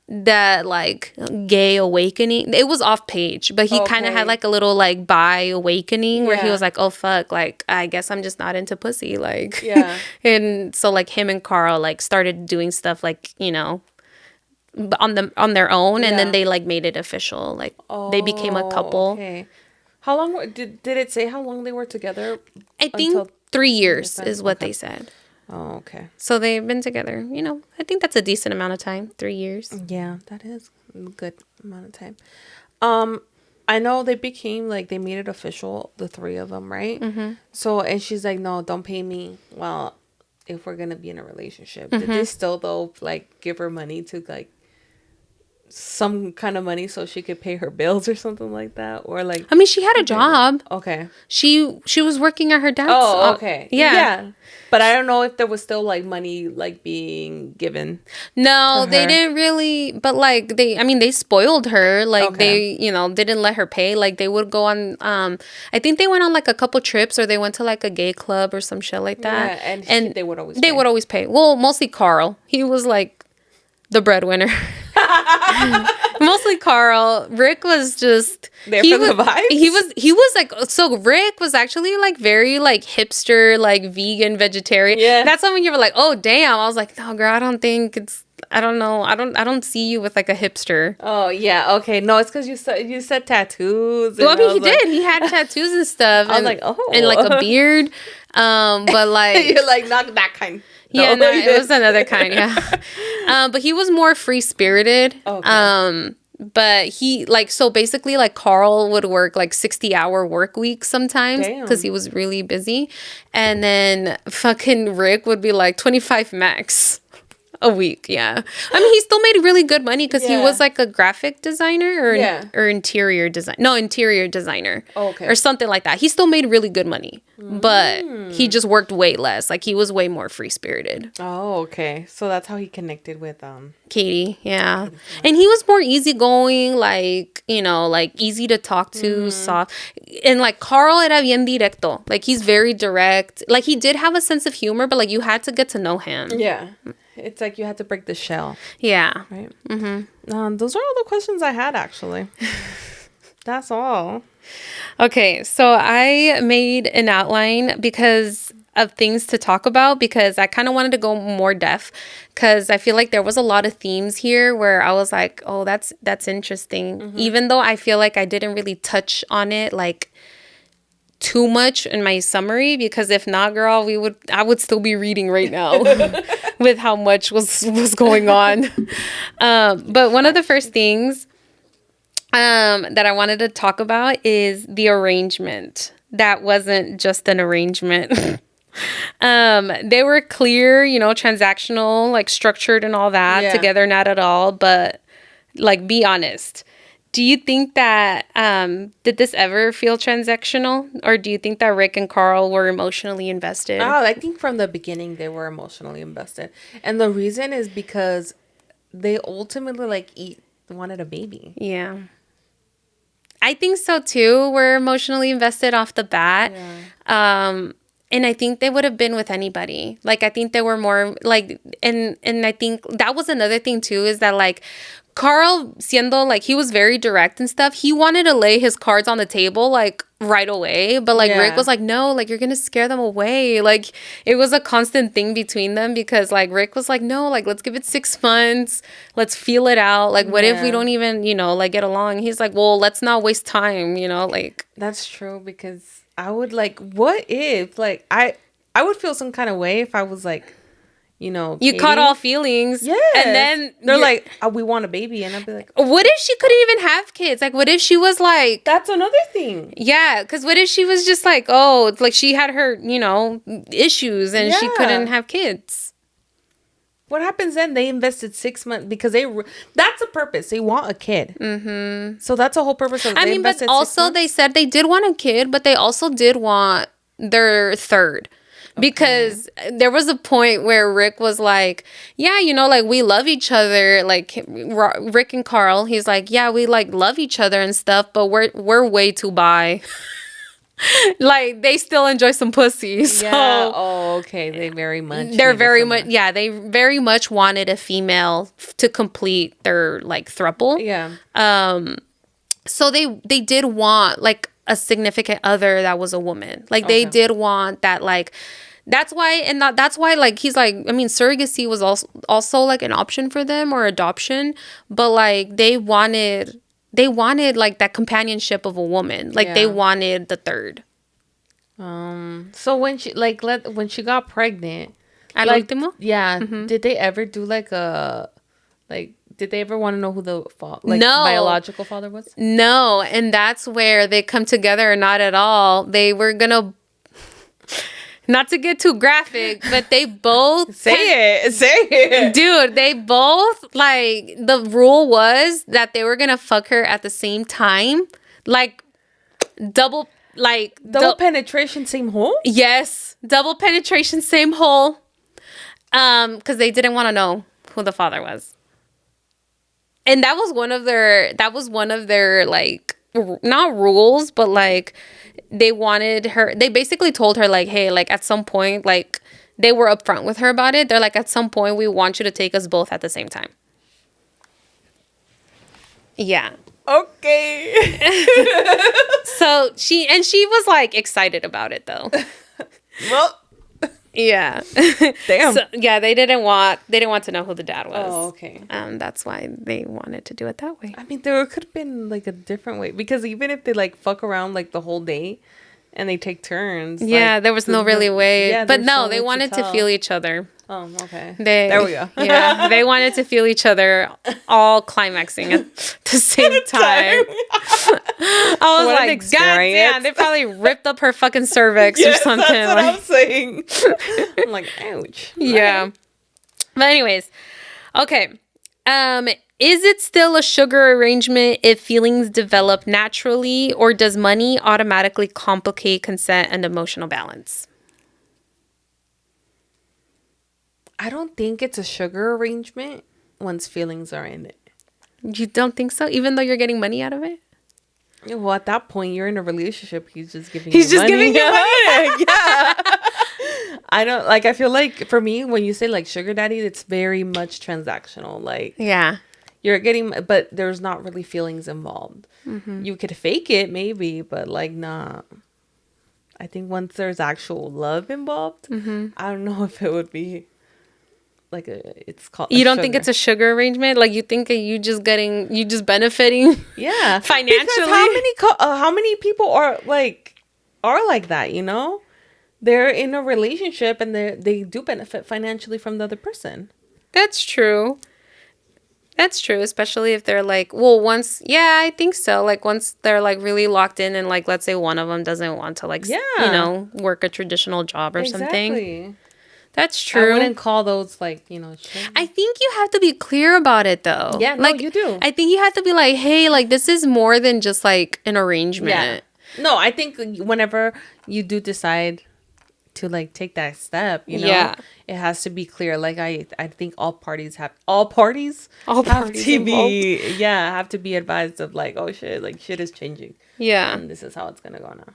that like gay awakening. It was off page, but he kind of had like a little like bi awakening where he was like, oh fuck, like I guess I'm just not into pussy, like and so like him and Carl like started doing stuff like, you know, on their own, and then they like made it official, like they became a couple. How long did it say how long they were together? I think 3 years is what they said. Oh, okay. So they've been together, you know, I think that's a decent amount of time. 3 years. Yeah, that is a good amount of time. I know they became like, they made it official, the 3 of them, right? So, and she's like, no, don't pay me. Well, if we're gonna be in a relationship, did they still though like give her money to like some kind of money so she could pay her bills or something like that? Or like, I mean, she had a job. Okay. She was working at her dad's. Oh, okay. Yeah. But I don't know if there was still like money like being given. No, they didn't really, but like they spoiled her. Like they, you know, didn't let her pay. Like they would go on I think they went on like a couple trips, or they went to like a gay club or some shit like that. Yeah, and they would always pay. Well, mostly Carl. He was like the breadwinner. Mostly Carl. Rick was just there for the vibes. He was like, so Rick was actually like very like hipster, like vegan, vegetarian. Yeah. That's when you were like, oh damn. I was like, no girl, I don't think it's, I don't know. I don't see you with like a hipster. Oh yeah, okay. No, it's because you said tattoos. Well, I mean, he did. He had tattoos and stuff. I was like, oh, and like a beard. But like you're like, not that kind. Yeah, no, it was another kind. Yeah, but he was more free spirited. Okay. But he like, so basically like Carl would work like 60-hour work weeks sometimes because he was really busy, and then fucking Rick would be like 25 max a week. Yeah, I mean, he still made really good money because he was like a graphic designer or interior designer. Okay, or something like that. He still made really good money, but he just worked way less. Like he was way more free spirited. Oh, okay. So that's how he connected with Katie. Yeah, and he was more easygoing, like, you know, like easy to talk to, soft, and like Carl era bien directo. Like he's very direct. Like he did have a sense of humor, but like you had to get to know him. Yeah. It's like you had to break the shell. Yeah. Right. Those are all the questions I had, actually. That's all. Okay. So I made an outline because of things to talk about, because I kind of wanted to go more depth, because I feel like there was a lot of themes here where I was like, oh, that's interesting. Even though I feel like I didn't really touch on it like too much in my summary, because if not, girl, I would still be reading right now with how much was going on. But one of the first things that I wanted to talk about is the arrangement. That wasn't just an arrangement. They were clear, you know, transactional, like structured and all that. Together, not at all. But like, be honest. Do you think that, did this ever feel transactional? Or do you think that Rick and Carl were emotionally invested? Oh, I think from the beginning they were emotionally invested. And the reason is because they ultimately wanted a baby. Yeah. I think so too. We're emotionally invested off the bat. Yeah. And I think they would have been with anybody. Like, I think they were more like, and I think that was another thing too, is that like, Carl, siendo like, he was very direct and stuff, he wanted to lay his cards on the table like right away, but like Rick was like, no, like you're gonna scare them away. Like it was a constant thing between them, because like Rick was like, no, like let's give it 6 months, let's feel it out, like what if we don't even, you know, like get along. He's like, well, let's not waste time, you know. Like that's true, because I would like, what if like I would feel some kind of way if I was like, you caught all feelings. Yeah. And then they're like, we want a baby. And I'd be like, what if she couldn't even have kids? Like, what if she was like... That's another thing. Yeah, because what if she was just like, oh, it's like she had her, issues and she couldn't have kids? What happens then? They invested 6 months because that's a purpose. They want a kid. Mm-hmm. So that's a whole purpose of but also they said they did want a kid, but they also did want their third. Because there was a point where Rick was like, yeah, like we love each other. Like Rick and Carl, he's like, yeah, we like love each other and stuff, but we're way too bi. Like they still enjoy some pussy. So. Yeah. Oh, okay. They very much wanted a female to complete their like throuple. Yeah. So they did want like a significant other that was a woman. Like they did want that, like that's why like he's like, I mean, surrogacy was also like an option for them, or adoption, but like they wanted like that companionship of a woman. Like they wanted the third. So when she got pregnant, Al último? Yeah. Mm-hmm. Did they ever do did they ever want to know who the biological father was? No, and that's where they come together. Not at all. They were gonna, not to get too graphic, but they both say it, dude. They both like, the rule was that they were gonna fuck her at the same time, like double penetration, same hole. Yes, double penetration, same hole. Because they didn't want to know who the father was. And that was one of their like, not rules, but like they basically told her like, hey, like at some point, like they were upfront with her about it. They're like, at some point we want you to take us both at the same time. Yeah. Okay. So she was like excited about it though. Well, yeah. Damn. So, yeah, they didn't want to know who the dad was. Oh, okay. That's why they wanted to do it that way. I mean, there could have been like a different way, because even if they like fuck around like the whole day and they take turns. Yeah, there was no really way. Yeah, but no, they wanted to feel each other. Oh, okay. There we go. Yeah, they wanted to feel each other, all climaxing at the same time. I was like, God damn, they probably ripped up her fucking cervix or something. That's what I'm saying. I'm like, ouch. Yeah. But anyways, okay. Is it still a sugar arrangement if feelings develop naturally, or does money automatically complicate consent and emotional balance? I don't think it's a sugar arrangement once feelings are in it. You don't think so? Even though you're getting money out of it? Well, at that point, you're in a relationship. He's just giving you money. Yeah. I feel like for me, when you say like sugar daddy, it's very much transactional. Like, yeah, you're getting, but there's not really feelings involved. Mm-hmm. You could fake it maybe, but like, nah. I think once there's actual love involved, I don't know if it would be like it's called. You don't think it's a sugar arrangement? Like, you think you just benefiting? Yeah, financially. Because how many people are like that? They're in a relationship and they do benefit financially from the other person. That's true. Especially if they're like, I think so. Like, once they're like really locked in, and like, let's say one of them doesn't want to like, work a traditional job or something. That's true. I wouldn't call those like, shit. I think you have to be clear about it though. Yeah, like, you do. I think you have to be like, hey, like, this is more than just like an arrangement. Yeah. No, I think whenever you do decide to like take that step, it has to be clear. Like, I think all parties have to be advised of like, oh shit, like shit is changing. Yeah. And this is how it's gonna go now.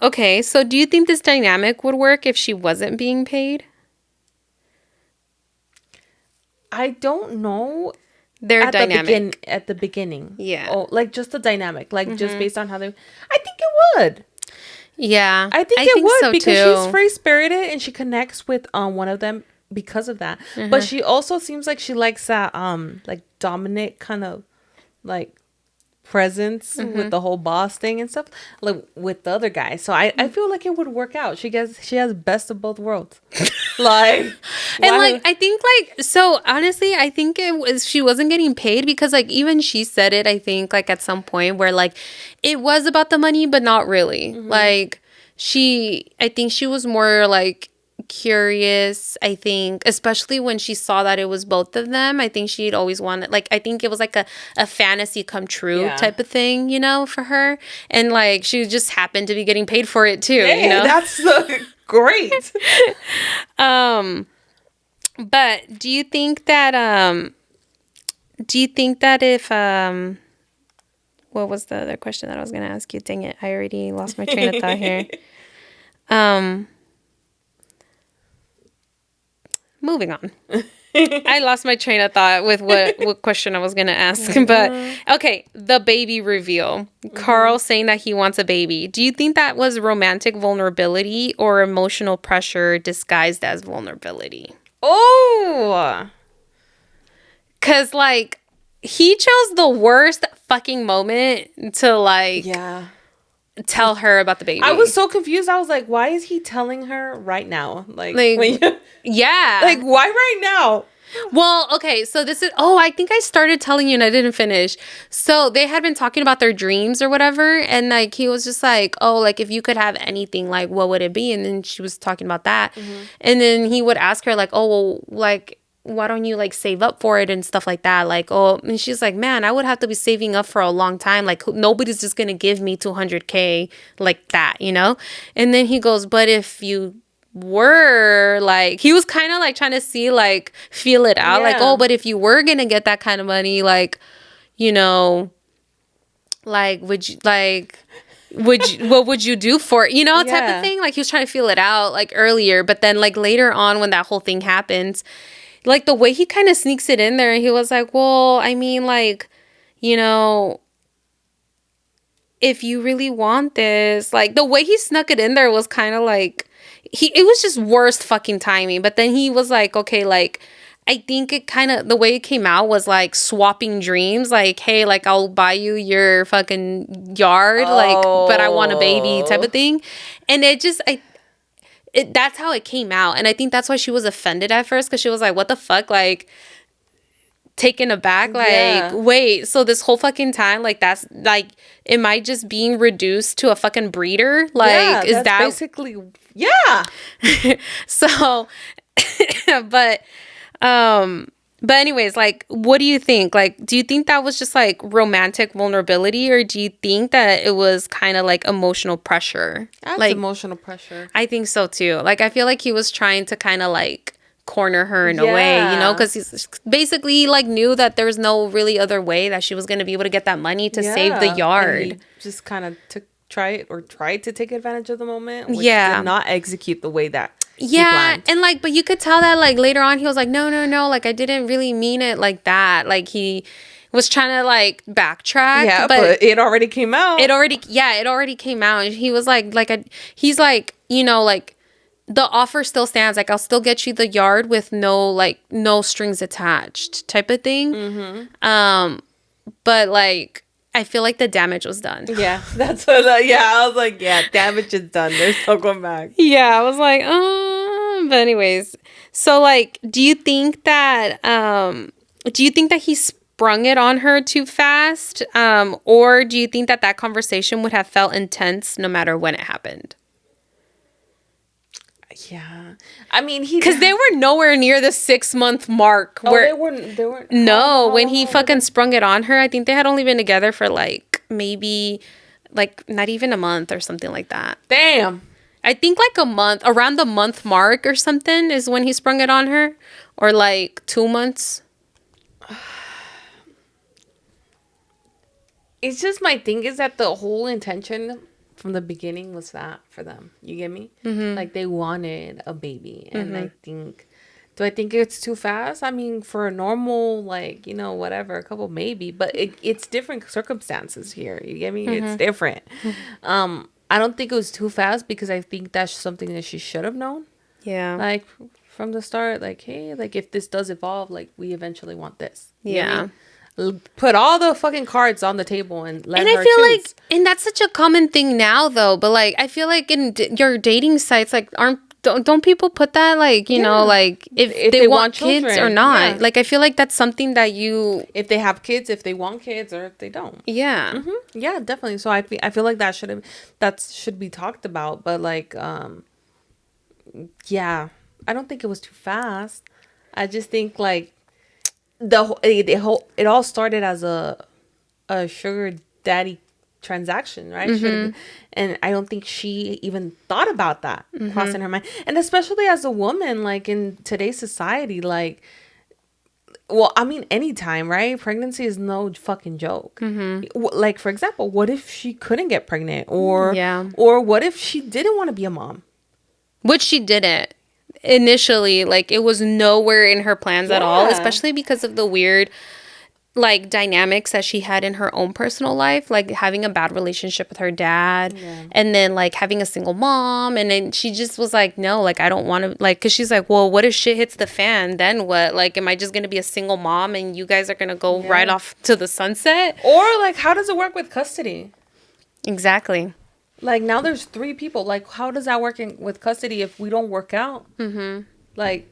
Okay, so do you think this dynamic would work if she wasn't being paid? I don't know. Their dynamic at the beginning. Yeah. Oh, like just the dynamic, like just based on how they. I think it would. Yeah, I think it would, so because too. she's free spirited and she connects with one of them because of that. But she also seems like she likes that like dominant kind of like presence with the whole boss thing and stuff, like with the other guy. So I feel like it would work out. She has best of both worlds. Like, and like I think like so honestly, I think it was she wasn't getting paid because like even she said it, I think like at some point where like it was about the money but not really. Like I think she was more like curious, I think, especially when she saw that it was both of them. I think she'd always wanted, like, I think it was like a fantasy come true type of thing, you know, for her. And like she just happened to be getting paid for it too, you know. That's great. But do you think that if what was the other question that I was gonna ask you? Dang it, I already lost my train of thought here. Moving on. I lost my train of thought with what question I was going to ask. But, okay, the baby reveal. Carl saying that he wants a baby. Do you think that was romantic vulnerability or emotional pressure disguised as vulnerability? Oh! Because, like, he chose the worst fucking moment to, like... Yeah. Tell her about the baby. I was so confused. I was like, why is he telling her right now? Like yeah. Like, why right now? Well, okay, so this is... Oh, I think I started telling you and I didn't finish. So they had been talking about their dreams or whatever. And, like, he was just like, oh, like, if you could have anything, like, what would it be? And then she was talking about that. And then he would ask her, like, oh, well, like... why don't you like save up for it and stuff like that? Like, oh, and she's like, man, I would have to be saving up for a long time. Like, nobody's just going to give me $200K like that, you know? And then he goes, but if you were like, he was kind of like trying to see, like, feel it out. Like, oh, but if you were going to get that kind of money, like, you know, like, what would you do for it? You know, type of thing. Like, he was trying to feel it out like earlier, but then like later on when that whole thing happens, like, the way he kind of sneaks it in there, and he was like, well, I mean, like, you know, if you really want this, like, the way he snuck it in there was kind of like, it was just worst fucking timing. But then he was like, okay, like, I think it kind of, the way it came out was like swapping dreams. Like, hey, like, I'll buy you your fucking yard, like, but I want a baby type of thing. And it just, that's how it came out. And I think that's why she was offended at first, because she was like, what the fuck? Like, taken aback. Like, wait, so this whole fucking time, like, that's, like, am I just being reduced to a fucking breeder? Like, is that... basically... Yeah! So, but anyways, like, what do you think? Like, do you think that was just, like, romantic vulnerability, or do you think that it was kind of, like, emotional pressure? That's like, emotional pressure. I think so, too. Like, I feel like he was trying to kind of, like, corner her in a way, you know? Because he's basically, like, knew that there was no really other way that she was going to be able to get that money to save the yard. And he just kind of tried to take advantage of the moment, which did not execute the way that and like, but you could tell that like later on he was like, no, like I didn't really mean it like that. Like he was trying to like backtrack, but it already came out. It already came out. And he was like he's like, you know, like the offer still stands. Like, I'll still get you the yard with no strings attached type of thing. But like, I feel like the damage was done. Yeah, that's what. I was like, yeah, damage is done. There's no going back. Yeah, I was like, but anyways, so like, do you think that he sprung it on her too fast, or do you think that conversation would have felt intense no matter when it happened? Yeah, I mean, because they were nowhere near the 6-month mark. They weren't. No, when he fucking sprung it on her, I think they had only been together for like maybe like not even a month or something like that. Damn. I think like a month, around the month mark or something is when he sprung it on her, or like 2 months. It's just my thing is that the whole intention from the beginning was that for them. You get me? Mm-hmm. Like, they wanted a baby. And I think... Do I think it's too fast? I mean, for a normal, like, you know, whatever, a couple maybe. But it's different circumstances here. You get me? It's different. I don't think it was too fast, because I think that's something that she should have known. Yeah. Like, from the start, like, hey, like, if this does evolve, like, we eventually want this. You know what I mean? put all the fucking cards on the table and let And her I feel choose. like, and that's such a common thing now, though. But like, I feel like in your dating sites, like, don't people put that, like, you know, like if they want kids or children, not? yeah. Like, I feel like that's something that you, if they have kids, if they want kids, or if they don't. yeah. Yeah, definitely. So I feel like that should be talked about. But like, yeah, I don't think it was too fast. I just think like it all started as a sugar daddy transaction, right? And I don't think she even thought about that crossing her mind. And especially as a woman, like in today's society, like, well, I mean, anytime, right? Pregnancy is no fucking joke. Like, for example, what if she couldn't get pregnant, or what if she didn't want to be a mom? Which she didn't initially. Like, it was nowhere in her plans at all, especially because of the weird, like, dynamics that she had in her own personal life, like having a bad relationship with her dad, and then like having a single mom, and then she just was like, no, like, I don't want to, like, because she's like, well, what if shit hits the fan, then what? Like, am I just gonna be a single mom and you guys are gonna go right off to the sunset? Or like, how does it work with custody? Exactly. Like, now there's 3 people. Like, how does that work with custody if we don't work out? Like,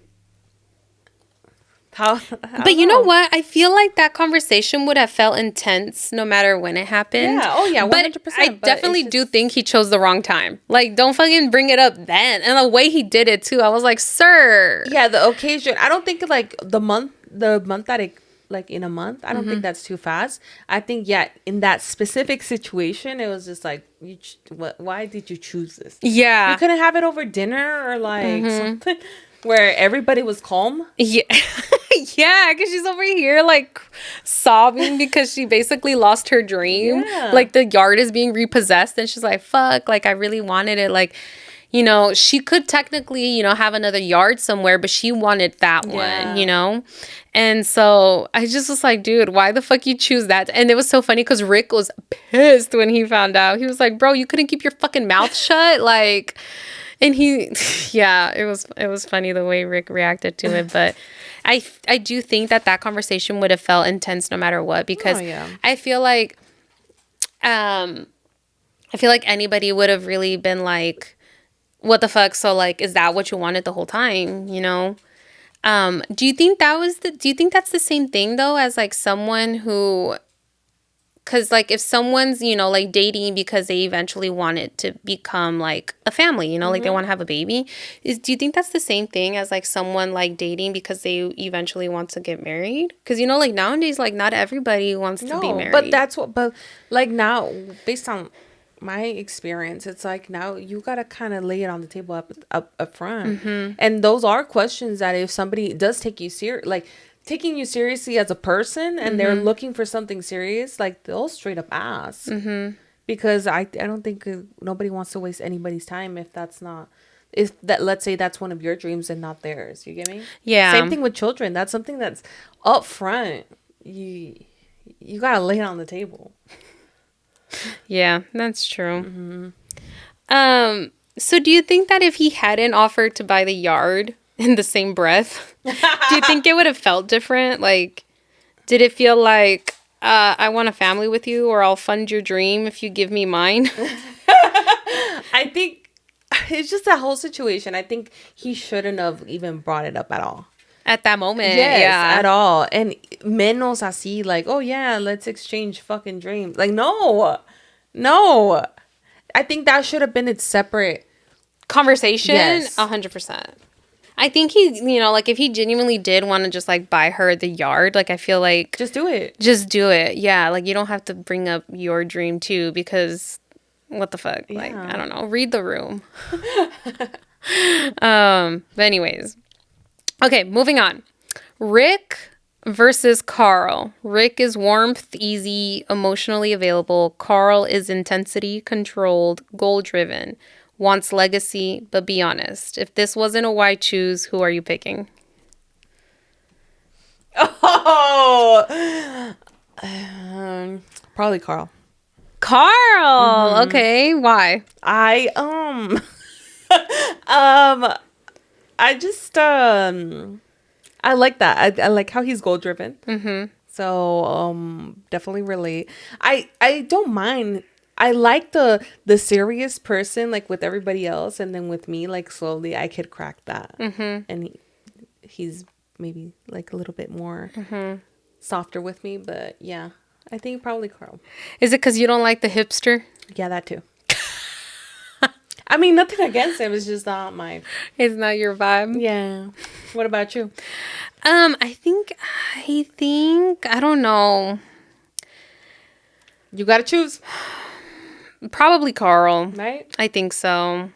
how? But you know what? I feel like that conversation would have felt intense no matter when it happened. Yeah. Oh, yeah. 100%. But I definitely do think he chose the wrong time. Like, don't fucking bring it up then. And the way he did it too, I was like, sir. Yeah, the occasion. I don't think like the month that it, like in a month, I don't think that's too fast. I think, yeah, in that specific situation, it was just like, why did you choose this? Yeah. You couldn't have it over dinner or like something where everybody was calm. Yeah. Yeah, because she's over here like sobbing because she basically lost her dream. Yeah. Like, the yard is being repossessed, and she's like, fuck, like, I really wanted it. Like, you know, she could technically, you know, have another yard somewhere, but she wanted that one, you know? And so I just was like, dude, why the fuck you choose that? And it was so funny because Rick was pissed when he found out. He was like, bro, you couldn't keep your fucking mouth shut? Like, and yeah, it was funny the way Rick reacted to it. But I do think that conversation would have felt intense no matter what, because I feel like anybody would have really been like, what the fuck? So like, is that what you wanted the whole time? You know? Do you think that's the same thing though, as like someone who, because like if someone's, you know, like dating because they eventually want it to become like a family, you know, like they want to have a baby, do you think that's the same thing as like someone like dating because they eventually want to get married? Because, you know, like nowadays, like not everybody wants to be married. But like now, based on my experience, it's like now you gotta kind of lay it on the table up front. And those are questions that if somebody does take you taking you seriously as a person and they're looking for something serious, like they'll straight up ask. Because I don't think nobody wants to waste anybody's time if let's say that's one of your dreams and not theirs. You get me? Yeah. Same thing with children. That's something that's up front. You gotta lay it on the table. Yeah, that's true. So do you think that if he hadn't offered to buy the yard in the same breath, do you think it would have felt different? Like, did it feel like, I want a family with you, or I'll fund your dream if you give me mine? I think it's just that whole situation. I think he shouldn't have even brought it up at all. At that moment, Yes, yeah. at all. And menos así, like, oh yeah, let's exchange fucking dreams. Like, no. I think that should have been its separate conversation. Yes. 100%. I think he, you know, like if he genuinely did want to just like buy her the yard, like I feel like just do it. Just do it. Yeah, like you don't have to bring up your dream too, because what the fuck? Yeah. Like, I don't know. Read the room. But anyways. Okay, moving on. Rick versus Carl. Rick is warmth, easy, emotionally available. Carl is intensity, controlled, goal-driven. Wants legacy, but be honest. If this wasn't a why choose, who are you picking? Oh, probably Carl. Carl. Okay, why? I just I like that. I like how he's goal driven. So definitely relate. I don't mind. I like the serious person, like with everybody else, and then with me, like slowly I could crack that. And he's maybe like a little bit more softer with me, but yeah, I think probably Carl. Is it because you don't like the hipster? Yeah, that too. I mean, nothing against him. It's just not my. It's not your vibe. Yeah. What about you? I think I don't know. You gotta choose, Probably Carl. right? I think so.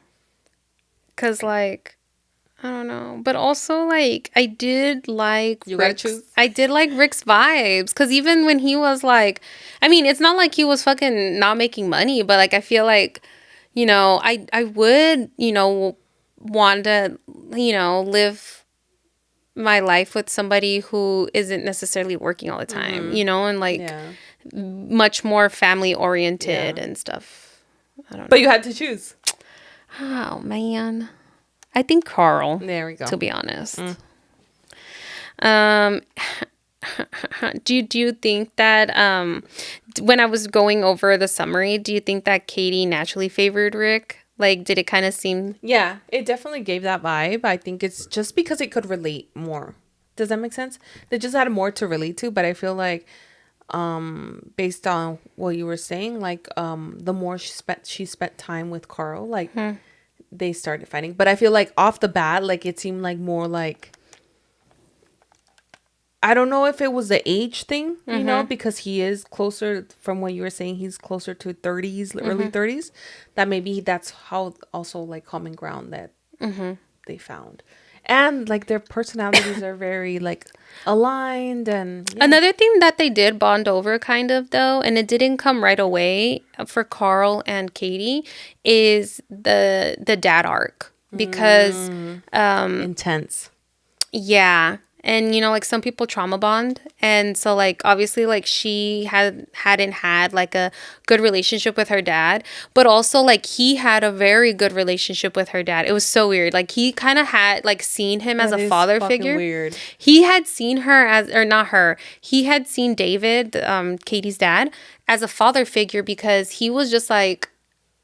Cause like I don't know, but also like I did like You gotta Rick's. choose. I did like Rick's vibes. Cause even when he was like, I mean, it's not like he was fucking not making money, but like I feel like, I would want to live my life with somebody who isn't necessarily working all the time, and like Yeah. much more family oriented Yeah. and stuff. I don't know. But you had to choose. Oh man. I think Carl, There we go. to be honest. Um do you think that when I was going over the summary, do you think that Katie naturally favored Rick? Like, did it kind of seem Yeah, it definitely gave that vibe. I think it's just because it could relate more. Does that make sense? They just had more to relate to, but I feel like based on what you were saying, like the more she spent time with Carl, like they started fighting. But I feel like off the bat, like it seemed like more like I don't know if it was the age thing, because he is closer from what you were saying. He's closer to 30s, early 30s. That maybe that's how also like common ground that they found. And like their personalities are very like aligned and yeah. Another thing that they did bond over kind of though, and it didn't come right away for Carl and Katie, is the dad arc. Because intense. yeah. And like some people trauma bond, and so like obviously like she hadn't had like a good relationship with her dad, but also like he had a very good relationship with her dad. It was so weird. Like he kind of had like seen him as That a is father fucking figure. weird. He had seen her as, or not her. He had seen David, Katie's dad, as a father figure because he was just like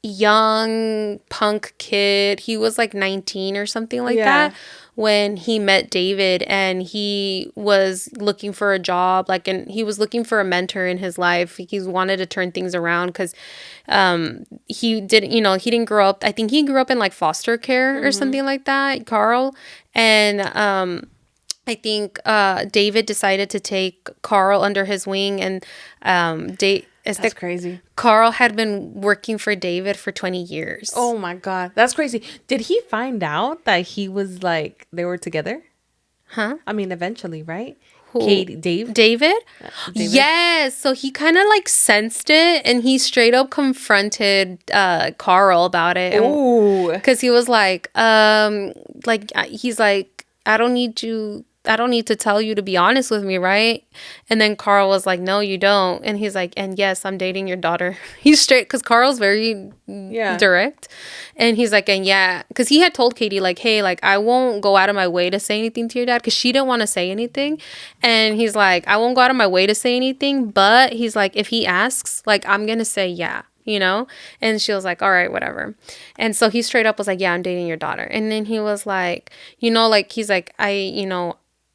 young punk kid. He was like 19 or something like Yeah. that when he met David, and he was looking for a job, like, and he was looking for a mentor in his life. He wanted to turn things around because he didn't grow up. I think he grew up in like foster care or something like that, Carl. And I think David decided to take Carl under his wing, and That's crazy. Carl had been working for David for 20 years. Oh my God. That's crazy. Did he find out that he was like, they were together? Huh? I mean, eventually, right? Who? David? David? David? Yes. So he kind of like sensed it, and he straight up confronted Carl about it. Ooh. Because he was like, he's like, I don't need to tell you to be honest with me, right? And then Carl was like, no, you don't. And he's like, and yes, I'm dating your daughter. He's straight, because Carl's very direct. And he's like, and yeah, because he had told Katie like, hey, like I won't go out of my way to say anything to your dad, because she didn't want to say anything. And he's like, I won't go out of my way to say anything, but he's like, if he asks, like I'm gonna say yeah. And she was like, all right, whatever. And so he straight up was like, yeah, I'm dating your daughter. And then he was like, like he's like,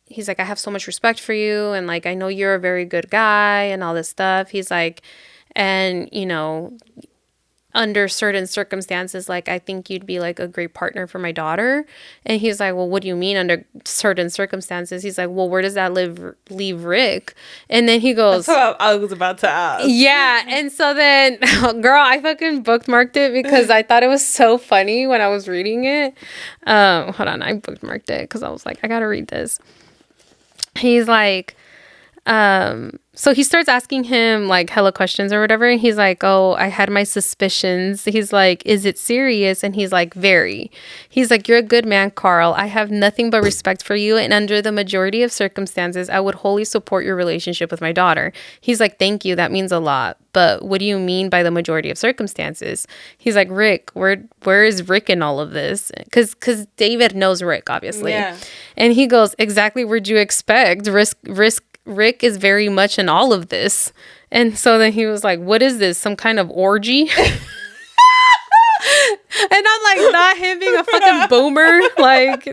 he's like, I have so much respect for you, and like I know you're a very good guy and all this stuff. He's like, and under certain circumstances, like I think you'd be like a great partner for my daughter. And he's like, well, what do you mean under certain circumstances? He's like, well, where does that leave Rick? And then he goes, That's what I was about to ask. yeah. And so then, girl, I fucking bookmarked it because I thought it was so funny when I was reading it. Hold on, I bookmarked it because I was like, I gotta read this. He's like, so he starts asking him like hella questions or whatever. And he's like, oh, I had my suspicions. He's like, is it serious? And he's like, very. He's like, you're a good man, Carl. I have nothing but respect for you. And under the majority of circumstances, I would wholly support your relationship with my daughter. He's like, thank you. That means a lot. But what do you mean by the majority of circumstances? He's like, Rick, where is Rick in all of this? Because David knows Rick, obviously. Yeah. And he goes, exactly where'd you expect? Rick is very much in all of this. And so then he was like, what is this? Some kind of orgy? And I'm like, not him being a fucking boomer. Like,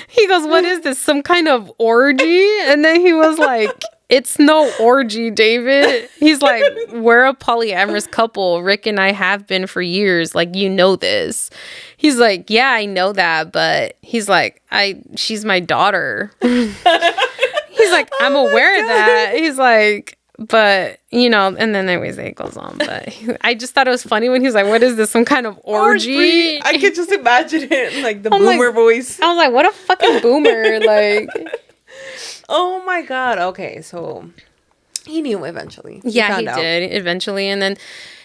he goes, what is this? Some kind of orgy? And then he was like, it's no orgy, David. He's like, we're a polyamorous couple. Rick and I have been for years. Like, you know this. He's like, yeah, I know that. But he's like, she's my daughter. He's like, I'm aware of that. He's like, but, you know, and then anyways, it goes on. But I just thought it was funny when he was like, what is this? Some kind of orgy? I could just imagine it, like the boomer voice. I was like, what a fucking boomer. Like, oh my God. Okay, so he knew eventually. Yeah, he did eventually. And then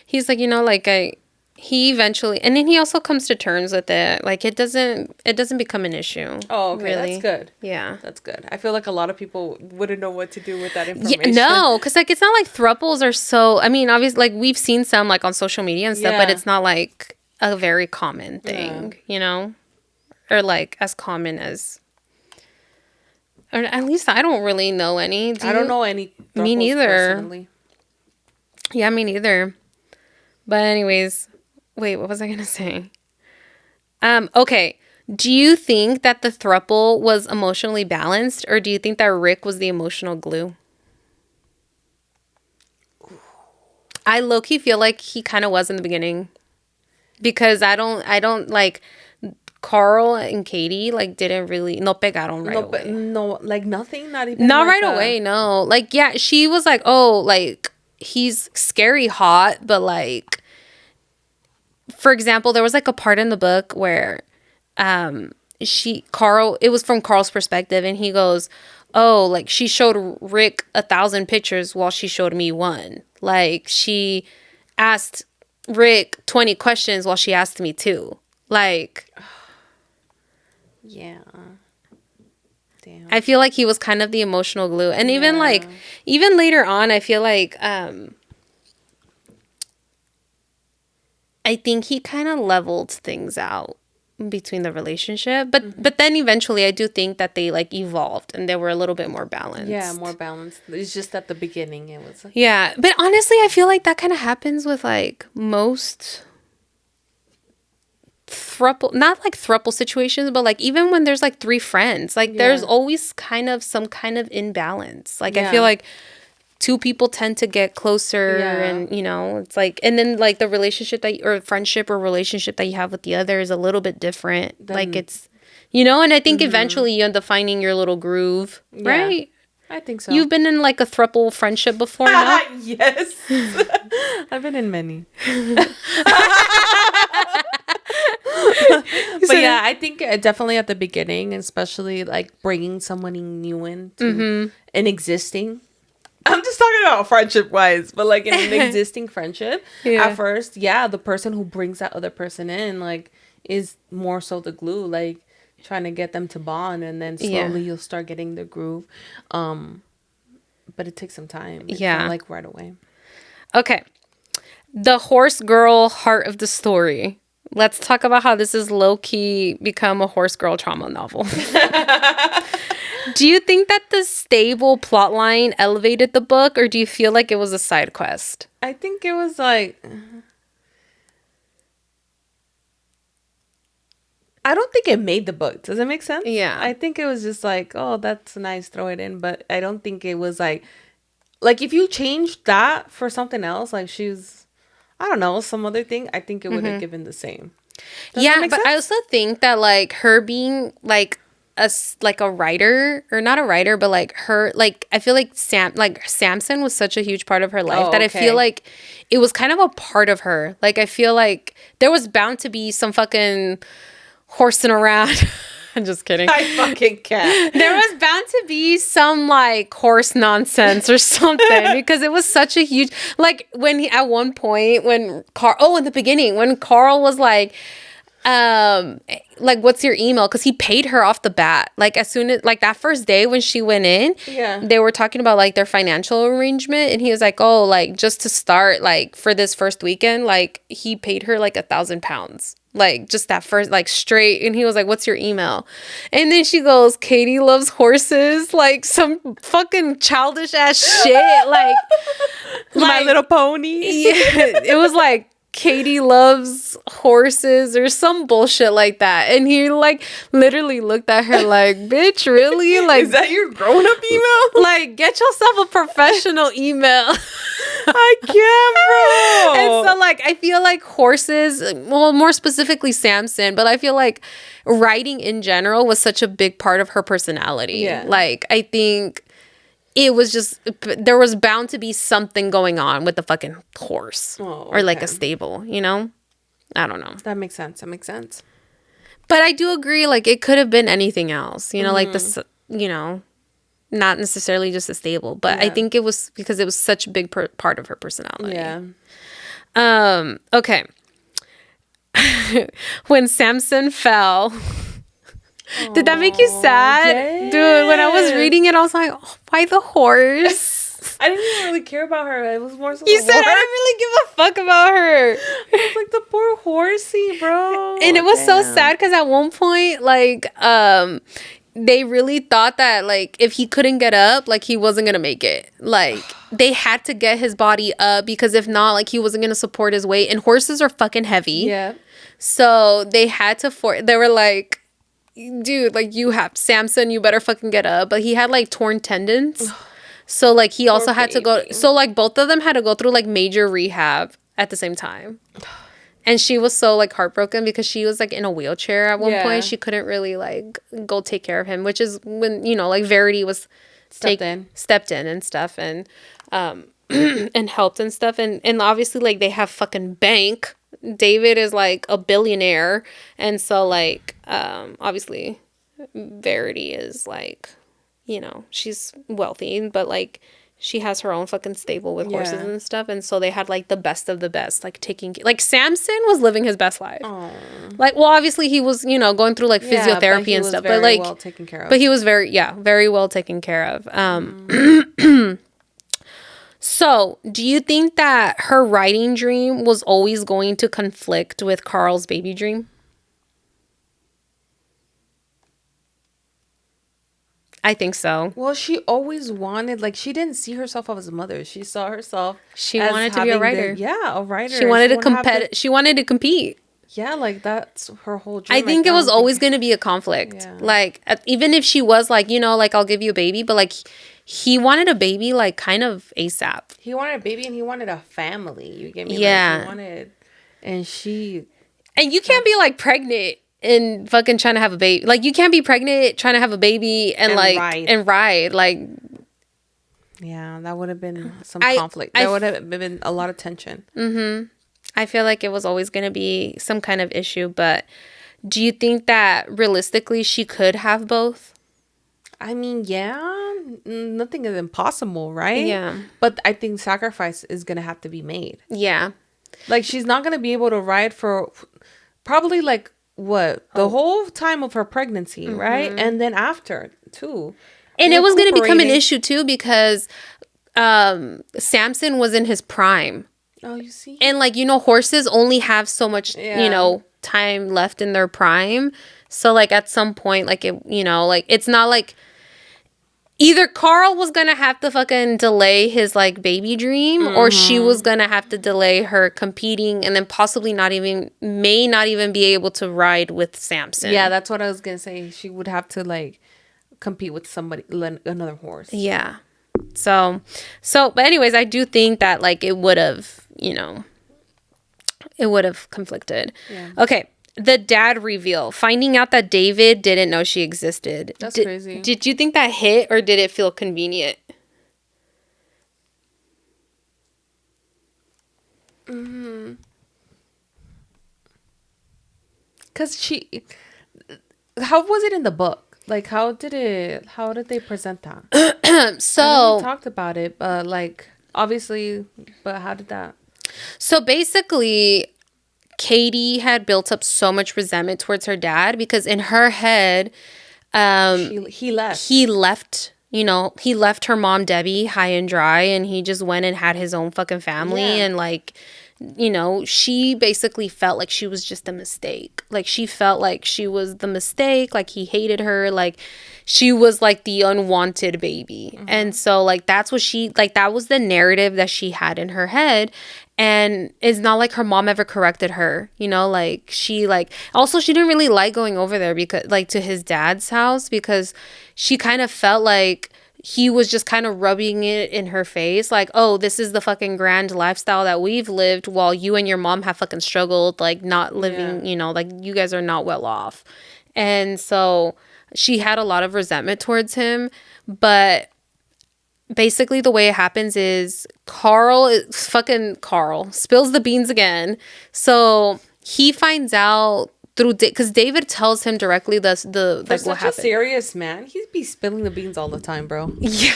he's like, you know, like he eventually, and then he also comes to terms with it. Like it doesn't become an issue. Oh, okay, really. That's good. Yeah, that's good. I feel like a lot of people wouldn't know what to do with that information. Yeah, no, because like it's not like thruples are so. I mean, obviously, like we've seen some like on social media and stuff, but it's not like a very common thing, you know, or like as common as. Or at least I don't really know any. I don't know any. Me neither. Personally. Yeah, me neither. But anyways. Wait, what was I going to say? Okay. Do you think that the throuple was emotionally balanced, or do you think that Rick was the emotional glue? I low-key feel like he kind of was in the beginning. Because I don't like Carl and Katie like didn't really no pegaron right away. No, like nothing, not even not like right away, no. Like yeah, she was like, "Oh, like he's scary hot," but like for example, there was like a part in the book where it was from Carl's perspective, and he goes, oh, like she showed Rick 1,000 pictures while she showed me one. Like she asked Rick 20 questions while she asked me 2. Like, yeah. Damn. I feel like he was kind of the emotional glue. And even later on, I feel like I think he kind of leveled things out between the relationship. But then eventually I do think that they like evolved and they were a little bit more balanced. Yeah, more balanced. It's just at the beginning it was like... Yeah. But honestly, I feel like that kind of happens with like most not like throuple situations, but like even when there's like 3 friends, like there's always kind of some kind of imbalance. Like I feel like 2 people tend to get closer and, you know, it's like, and then like the relationship or friendship or relationship that you have with the other is a little bit different. Like it's, you know, and I think eventually you end up finding your little groove, right? I think so. You've been in like a throuple friendship before, no? Yes. I've been in many. But yeah, I think definitely at the beginning, especially like bringing someone new into an existing. I'm just talking about friendship wise, but like in an existing friendship, at first, the person who brings that other person in like is more so the glue, like trying to get them to bond, and then slowly you'll start getting the groove. But it takes some time. It's not like right away. Okay. The horse girl heart of the story. Let's talk about how this is low-key become a horse girl trauma novel. Do you think that the stable plotline elevated the book, or do you feel like it was a side quest? I think it was like... I don't think it made the book. Does that make sense? Yeah. I think it was just like, oh, that's nice, throw it in. But I don't think it was like if you changed that for something else, like she's, I don't know, some other thing, I think it would have given the same. Does that make sense? I also think that like her being like a writer, or not a writer, but like her, like I feel like Samson was such a huge part of her life I feel like it was kind of a part of her. Like I feel like there was bound to be some fucking horsing around. I'm just kidding. I fucking can't. There was bound to be some like horse nonsense or something, because it was such a huge, like when he, at one point when in the beginning when Carl was like what's your email, because he paid her off the bat, like as soon as like that first day when she went in, they were talking about like their financial arrangement, and he was like, oh, like just to start, like for this first weekend, like he paid her like £1,000. Like, just that first, like, straight. And he was like, what's your email? And then she goes, Katie loves horses. Like, some fucking childish ass shit. Like My Little Pony. Yeah, it was like, Katie loves horses or some bullshit like that. And he, like, literally looked at her like, bitch, really? Like, is that your grown-up email? Like, get yourself a professional email. I can't, bro. And so, like, I feel like horses, well, more specifically Samson, but I feel like writing in general was such a big part of her personality. Yeah. Like, I think it was just, there was bound to be something going on with the fucking horse. Or like a stable, you know? I don't know. That makes sense. That makes sense. But I do agree, like, it could have been anything else, you know, like this, you know, not necessarily just a stable, but I think it was because it was such a big part of her personality. Yeah. Okay. When Samson fell, did that make you sad? Yes. Dude, when I was reading it, I was like, oh, why the horse? I didn't even really care about her. It was more so You said I didn't really give a fuck about her. It's like the poor horsey, bro. And it was so sad because at one point, like, they really thought that, like, if he couldn't get up, like, he wasn't gonna make it. Like, they had to get his body up because if not, like, he wasn't gonna support his weight. And horses are fucking heavy. Yeah. So they had to they were like, dude, like, you have Samson, you better fucking get up. But he had, like, torn tendons. So, like, he also had to go. So, like, both of them had to go through, like, major rehab at the same time. And she was so, like, heartbroken because she was, like, in a wheelchair at one point. She couldn't really, like, go take care of him, which is when, you know, like, Verity was stepped in and stuff and and helped and stuff. And obviously, like, they have fucking bank. David is, like, a billionaire. And so, like, obviously, Verity is, like, you know, she's wealthy, but, like, she has her own fucking stable with horses and stuff. And so they had, like, the best of the best, like, like, Samson was living his best life. Aww. Like, well, obviously he was, you know, going through, like, physiotherapy and stuff. But, like, well taken care of. But he was very well taken care of. So, do you think that her writing dream was always going to conflict with Carl's baby dream? I think so. Well, she always wanted, like, she didn't see herself as a mother. She saw herself. She wanted to be a writer. A writer. She wanted to compete. She wanted to compete. Yeah, like, that's her whole dream. I think it was always going to be a conflict. Yeah. Like, even if she was like, you know, like, I'll give you a baby, but, like, he wanted a baby, like, kind of ASAP. He wanted a baby and he wanted a family. You get me? Yeah. Like, he wanted, and she. And you can't be, like, pregnant and fucking trying to have a baby. Like, you can't be pregnant trying to have a baby and like ride. Like, yeah, that would have been some conflict. That would have been a lot of tension. I feel like it was always going to be some kind of issue. But do you think that realistically she could have both? I mean, yeah, nothing is impossible, right? Yeah. But I think sacrifice is going to have to be made. Yeah. Like, she's not going to be able to ride for probably, like, the whole time of her pregnancy, right? And then after too. And it was going to become an issue too because Samson was in his prime. Oh, you see? And, like, you know, horses only have so much, you know, time left in their prime. So, like, at some point, like, it, you know, like, it's not like either Carl was going to have to fucking delay his, like, baby dream or she was going to have to delay her competing and then possibly may not even be able to ride with Samson. Yeah, that's what I was going to say. She would have to, like, compete with another horse. Yeah. So, but anyways, I do think that, like, it would have, you know, it would have conflicted. Yeah. Okay. The dad reveal, finding out that David didn't know she existed. That's crazy. Did you think that hit or did it feel convenient? Because how was it in the book? Like, how did they present that? So I know we talked about it, but, like, obviously, but how did that? So basically, Katie had built up so much resentment towards her dad because in her head, he left. You know, he left her mom Debbie high and dry, and he just went and had his own fucking family and, like, you know, she basically felt like she was just a mistake. Like, she felt like she was the mistake, like he hated her, like she was like the unwanted baby. And so like that's what she, like that was the narrative that she had in her head. And it's not like her mom ever corrected her, you know, like she like, also she didn't really like going over there because like to his dad's house, because she kind of felt like he was just kind of rubbing it in her face, like, oh, this is the fucking grand lifestyle that we've lived while you and your mom have fucking struggled, like not living, you know, like you guys are not well off. And so she had a lot of resentment towards him. But basically the way it happens is Carl spills the beans again. So he finds out through, because David tells him directly the For like such what happened. a serious man, he'd be spilling the beans all the time, bro. Yeah.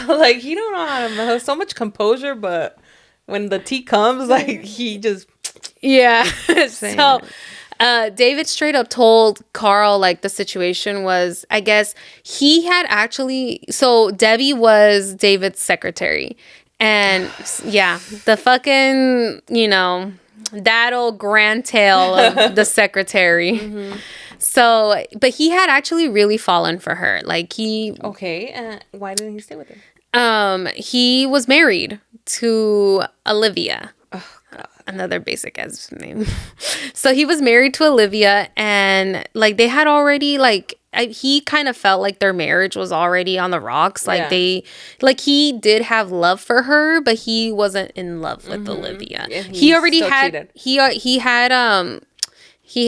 Like, he don't know how to have so much composure, but when the tea comes, like, he just... Yeah. So David straight up told Carl, like, the situation was, I guess he had actually, so Debbie was David's secretary. And yeah, the fucking, you know, that old grand tale of the secretary. So, but he had actually really fallen for her. Like he, Okay, why didn't he stay with her? he was married to Olivia. Another basic ass name. So he was married to Olivia, and like they had already like he kind of felt like their marriage was already on the rocks. Like he did have love for her, but he wasn't in love with Olivia. He already had he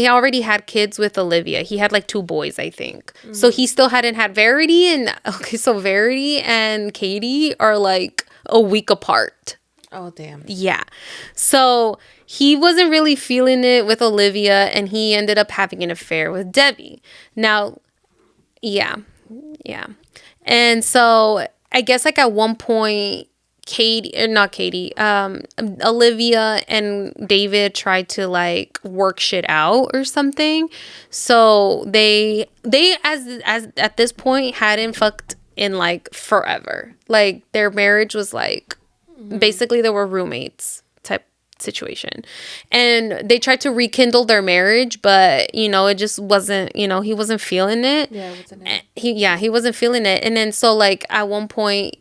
already had kids with Olivia. He had like 2 boys, I think. So he still hadn't had Verity, and okay, so Verity and Katie are like a week apart. Oh, damn. Yeah. So he wasn't really feeling it with Olivia, and he ended up having an affair with Debbie. Now, yeah. And so I guess like at one point, Olivia and David tried to like work shit out or something. So they as at this point hadn't fucked in like forever. Like their marriage was like, basically they were roommates type situation, and they tried to rekindle their marriage, but you know, it just wasn't, you know, he wasn't feeling it. He wasn't feeling it. And then so like at one point,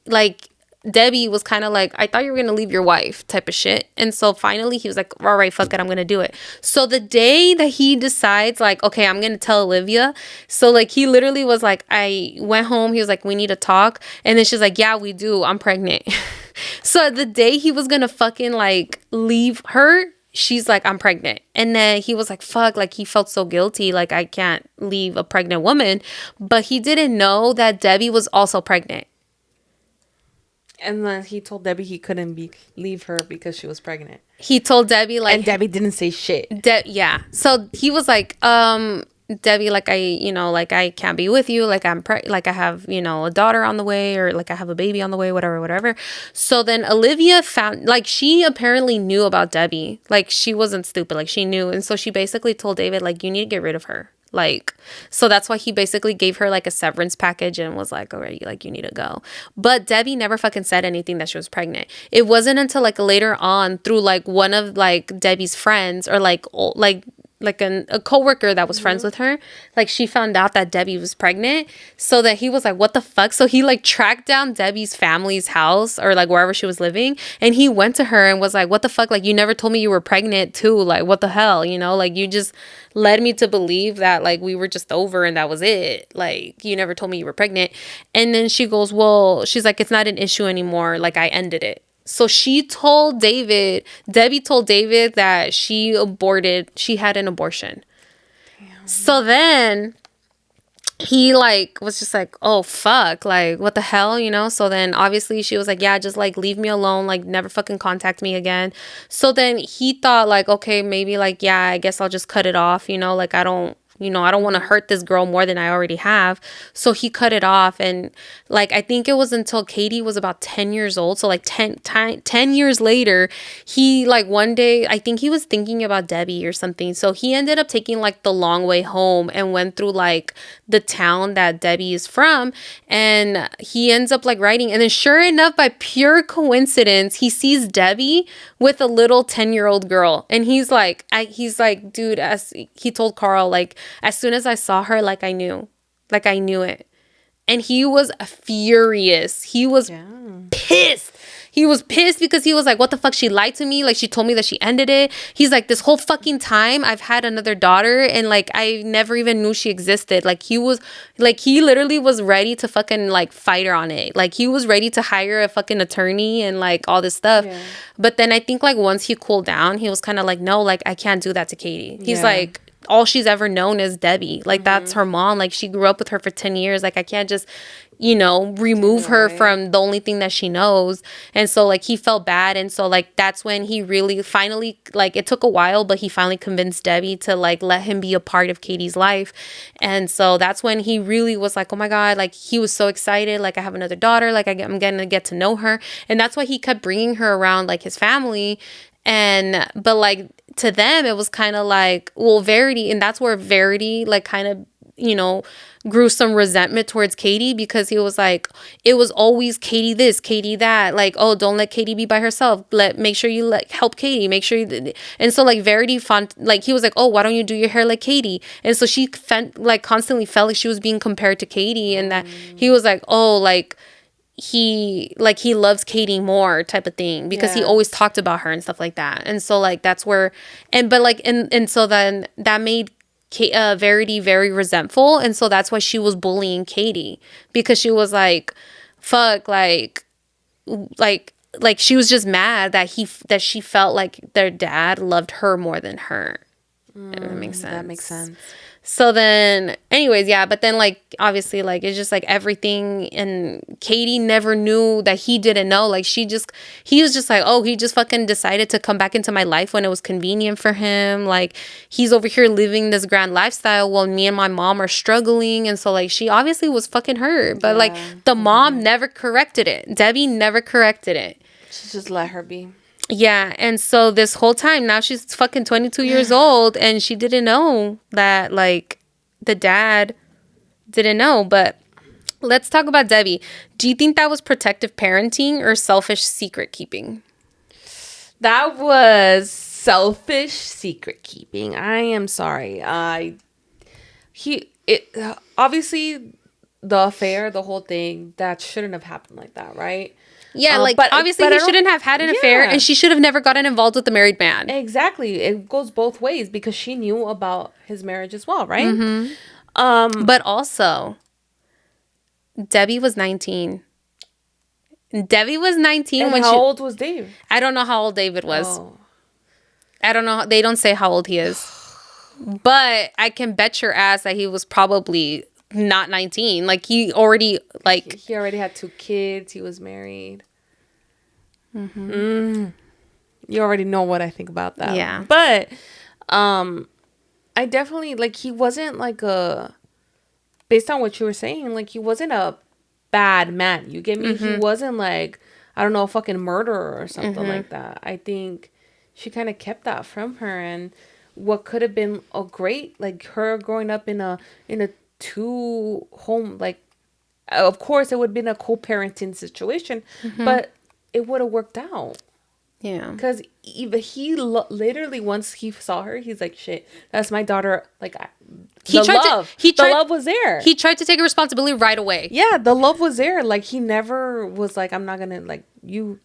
like Debbie was kind of like, I thought you were gonna leave your wife type of shit. And so finally he was like, all right, fuck it, I'm gonna do it. So the day that he decides like, okay, I'm gonna tell Olivia, so like he literally was like, I went home, he was like, we need to talk. And then she's like, yeah, we do, I'm pregnant. So the day he was gonna fucking like leave her, she's like, I'm pregnant. And then he was like, fuck, like he felt so guilty, like I can't leave a pregnant woman. But he didn't know that Debbie was also pregnant. And then he told Debbie he couldn't leave her because she was pregnant. He told Debbie like, and Debbie didn't say shit. Yeah. So he was like, Debbie, like I can't be with you, like like I have, you know, a daughter on the way, or like I have a baby on the way, whatever. So then Olivia found, like, she apparently knew about Debbie, like she wasn't stupid, like she knew. And so she basically told David, like, you need to get rid of her. Like, so that's why he basically gave her like a severance package and was like, all right, like you need to go. But Debbie never fucking said anything that she was pregnant. It wasn't until like later on through like one of like Debbie's friends, or like a coworker that was friends with her, like she found out that Debbie was pregnant. So that he was like, what the fuck? So he like tracked down Debbie's family's house, or like wherever she was living, and he went to her and was like, what the fuck? Like, you never told me you were pregnant too. Like, what the hell? You know, like you just led me to believe that like we were just over and that was it. Like, you never told me you were pregnant. And then she goes, well, she's like, it's not an issue anymore. Like, I ended it. So Debbie told David that she had an abortion. Damn. So then he like was just like, oh fuck, like what the hell, you know? So then obviously she was like, yeah, just like leave me alone, like never fucking contact me again. So then he thought like, okay, maybe like, yeah, I guess I'll just cut it off, you know, like I don't I don't want to hurt this girl more than I already have. So he cut it off. And like, I think it was until Katie was about 10 years old. So like 10 years later, he like one day, I think he was thinking about Debbie or something. So he ended up taking like the long way home and went through like the town that Debbie is from. And he ends up like writing. And then sure enough, by pure coincidence, he sees Debbie with a little 10-year-old girl. And he's like, dude, as he told Carl, like, as soon as I saw her, like I knew it. And he was furious. He was pissed. He was pissed because he was like, what the fuck? She lied to me. Like, she told me that she ended it. He's like, this whole fucking time I've had another daughter and like I never even knew she existed. Like, he literally was ready to fucking like fight her on it. Like, he was ready to hire a fucking attorney and like all this stuff. Yeah. But then I think like once he cooled down, he was kind of like, no, like I can't do that to Katie. He's like, all she's ever known is Debbie. Like, that's her mom. Like, she grew up with her for 10 years. Like, I can't just, remove her from the only thing that she knows. And so, like, he felt bad. And so, like, that's when he really finally, like, it took a while, but he finally convinced Debbie to, like, let him be a part of Katie's life. And so that's when he really was like, oh, my God. Like, he was so excited. Like, I have another daughter. Like, I'm going to get to know her. And that's why he kept bringing her around, like, his family. But like to them, it was kind of like, well, Verity, and that's where Verity like kind of, grew some resentment towards Katie because he was like, it was always Katie this, Katie that, like, oh, don't let Katie be by herself. Make sure you help Katie. Make sure and so like Verity he was like, oh, why don't you do your hair like Katie? And so she constantly felt like she was being compared to Katie, and that he was like, oh, like, he loves Katie more type of thing because he always talked about her and stuff like that. And so like that's where and so then that made Verity very resentful, and so that's why she was bullying Katie because she was like, fuck, like she was just mad that she felt like their dad loved her more than her. If that makes sense. That makes sense. So then, anyways, yeah, but then, like, obviously, like, it's just, like, everything, and Katie never knew that he didn't know. Like, he was just like, oh, he just fucking decided to come back into my life when it was convenient for him. Like, he's over here living this grand lifestyle while me and my mom are struggling, and so, like, she obviously was fucking hurt, but, like, the mom never corrected it. Debbie never corrected it. She just let her be. Yeah, and so this whole time, now she's fucking 22 years old, and she didn't know that, like, the dad didn't know. But let's talk about Debbie. Do you think that was protective parenting or selfish secret keeping? That was selfish secret keeping. I am sorry. Obviously, the affair, the whole thing, that shouldn't have happened like that, right? Yeah, but obviously he shouldn't have had an affair, and she should have never gotten involved with the married man. Exactly. It goes both ways because she knew about his marriage as well, right? Mm-hmm. But also, Debbie was 19. Debbie was 19 and how old was Dave? I don't know how old David was. Oh. I don't know. They don't say how old he is. But I can bet your ass that he was probably not 19. Like, he already had 2 kids. He was married. You already know what I think about that. Yeah. But I definitely, like, he wasn't like based on what you were saying, like, he wasn't a bad man. You get me? He wasn't like, I don't know, a fucking murderer or something like that. I think she kind of kept that from her, and what could have been a great, like, her growing up in a 2 home, like, of course it would have been a co-parenting situation, but it would have worked out. Yeah, because he literally, once he saw her, he's like, shit, that's my daughter. Like, the love was there. He tried to take responsibility right away. Yeah, the love was there. Like, he never was like, I'm not gonna, like, you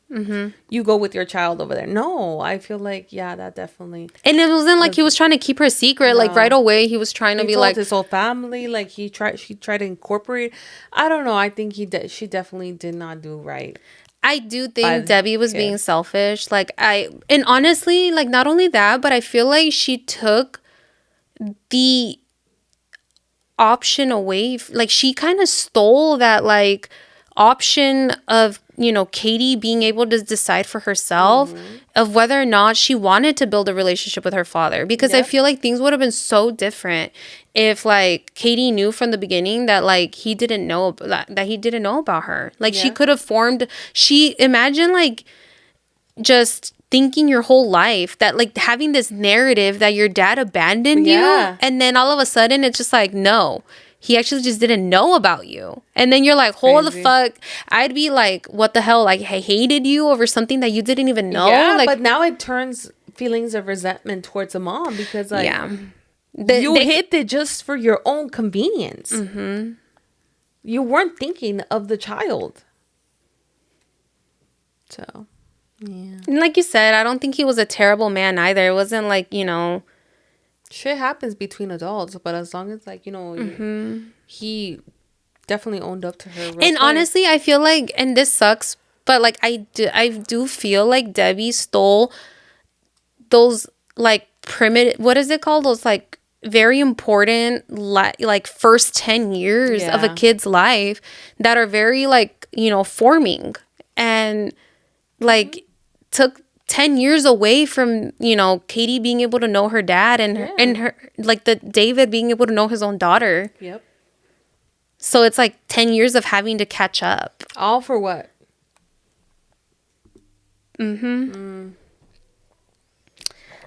go with your child over there. No, I feel like, yeah, that definitely. And it wasn't like he was trying to keep her a secret. No. Like, right away, he was trying to be like his whole family. Like, she tried to incorporate. I don't know. I think she definitely did not do right. I do think Debbie was being selfish. Like, and honestly, like, not only that, but I feel like she took the option away. Like, she kind of stole that, like, option of, you know, Katie being able to decide for herself of whether or not she wanted to build a relationship with her father. Because I feel like things would have been so different if, like, Katie knew from the beginning that, like, he didn't know that he didn't know about her. Like, she could have imagine, like, just thinking your whole life that, like, having this narrative that your dad abandoned you, and then all of a sudden it's just like, no, he actually just didn't know about you. And then you're like, hold the fuck. I'd be like, what the hell? Like, I hated you over something that you didn't even know. Yeah, like, but now it turns feelings of resentment towards a mom because, like, you hid it just for your own convenience. You weren't thinking of the child. So, yeah. And like you said, I don't think he was a terrible man either. It wasn't like, you know, shit happens between adults, but as long as, like, you know, he definitely owned up to her. And honestly, I feel like, and this sucks, but, like, I do feel like Debbie stole those, like, primitive, what is it called? Those, like, very important, like, first 10 years of a kid's life that are very, like, you know, forming, and, like, took 10 years away from, you know, Katie being able to know her dad and her, like, the David being able to know his own daughter. Yep. So it's like 10 years of having to catch up. All for what?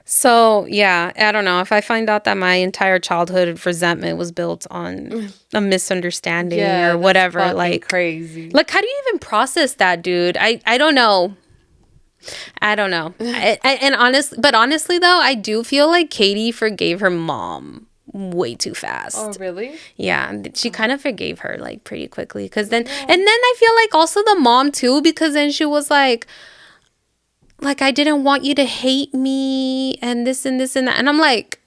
So, yeah, I don't know. If I find out that my entire childhood resentment was built on a misunderstanding or whatever, like, crazy. Like, how do you even process that, dude? I don't know. I don't know. Honestly, though, I do feel like Katie forgave her mom way too fast. Oh, really? Yeah, she kind of forgave her, like, pretty quickly. And then I feel like also the mom too, because then she was like, I didn't want you to hate me and this and this and that. And I'm like,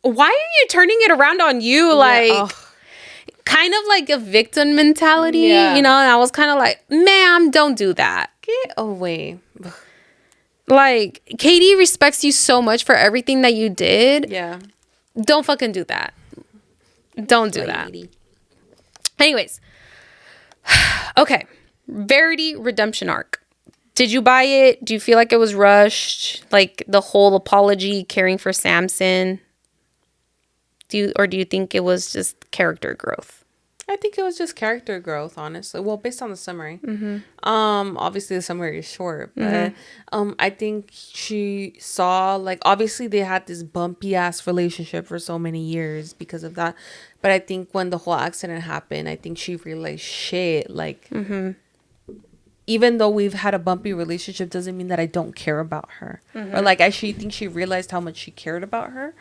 why are you turning it around on you? Like, kind of like a victim mentality, you know? And I was kind of like, ma'am, don't do that. Get away. Like, Katie respects you so much for everything that you did. Yeah. Don't fucking do that. Don't do that. Anyways. Okay. Verity redemption arc. Did you buy it? Do you feel like it was rushed? Like, the whole apology, caring for Samson? Do you think it was just character growth? I think it was just character growth, honestly. Well, based on the summary. Obviously the summary is short, but I think she saw, like, obviously they had this bumpy ass relationship for so many years because of that. But I think when the whole accident happened, I think she realized, shit, like, even though we've had a bumpy relationship doesn't mean that I don't care about her. Or, like, I think she realized how much she cared about her.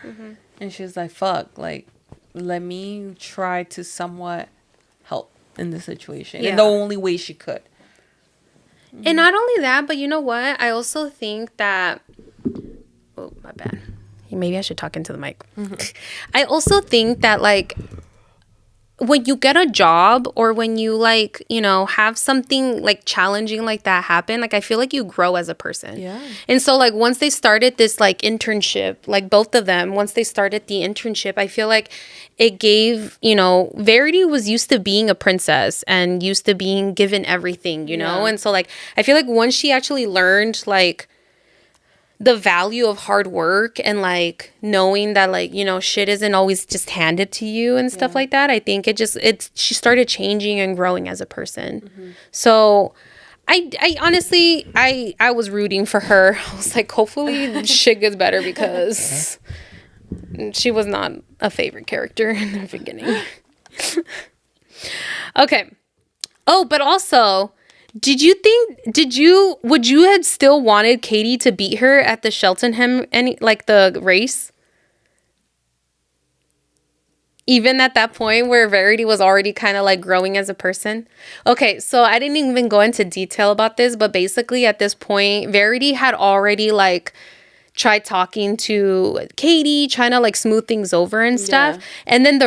And she's like, fuck, like, let me try to somewhat help in this situation in the only way she could. And not only that, but you know what? I also think that, oh, my bad. Maybe I should talk into the mic. I also think that, like, when you get a job or when you, like, you know, have something, like, challenging like that happen, like, I feel like you grow as a person. Yeah. And so, like, once they started this, like, internship, like, both of them, once they started the internship, I feel like it gave, you know, Verity was used to being a princess and used to being given everything, you know? And so, like, I feel like once she actually learned, like, the value of hard work and, like, knowing that, like, you know, shit isn't always just handed to you and stuff like that, I think she started changing and growing as a person. So I honestly, I was rooting for her. I was like, hopefully shit gets better, because she was not a favorite character in the beginning. Okay. Oh, but also, would you have still wanted Katie to beat her at the Cheltenham, like, the race? Even at that point where Verity was already kind of, like, growing as a person? Okay, so I didn't even go into detail about this, but basically at this point, Verity had already, like, tried talking to Katie, trying to, like, smooth things over and stuff. And then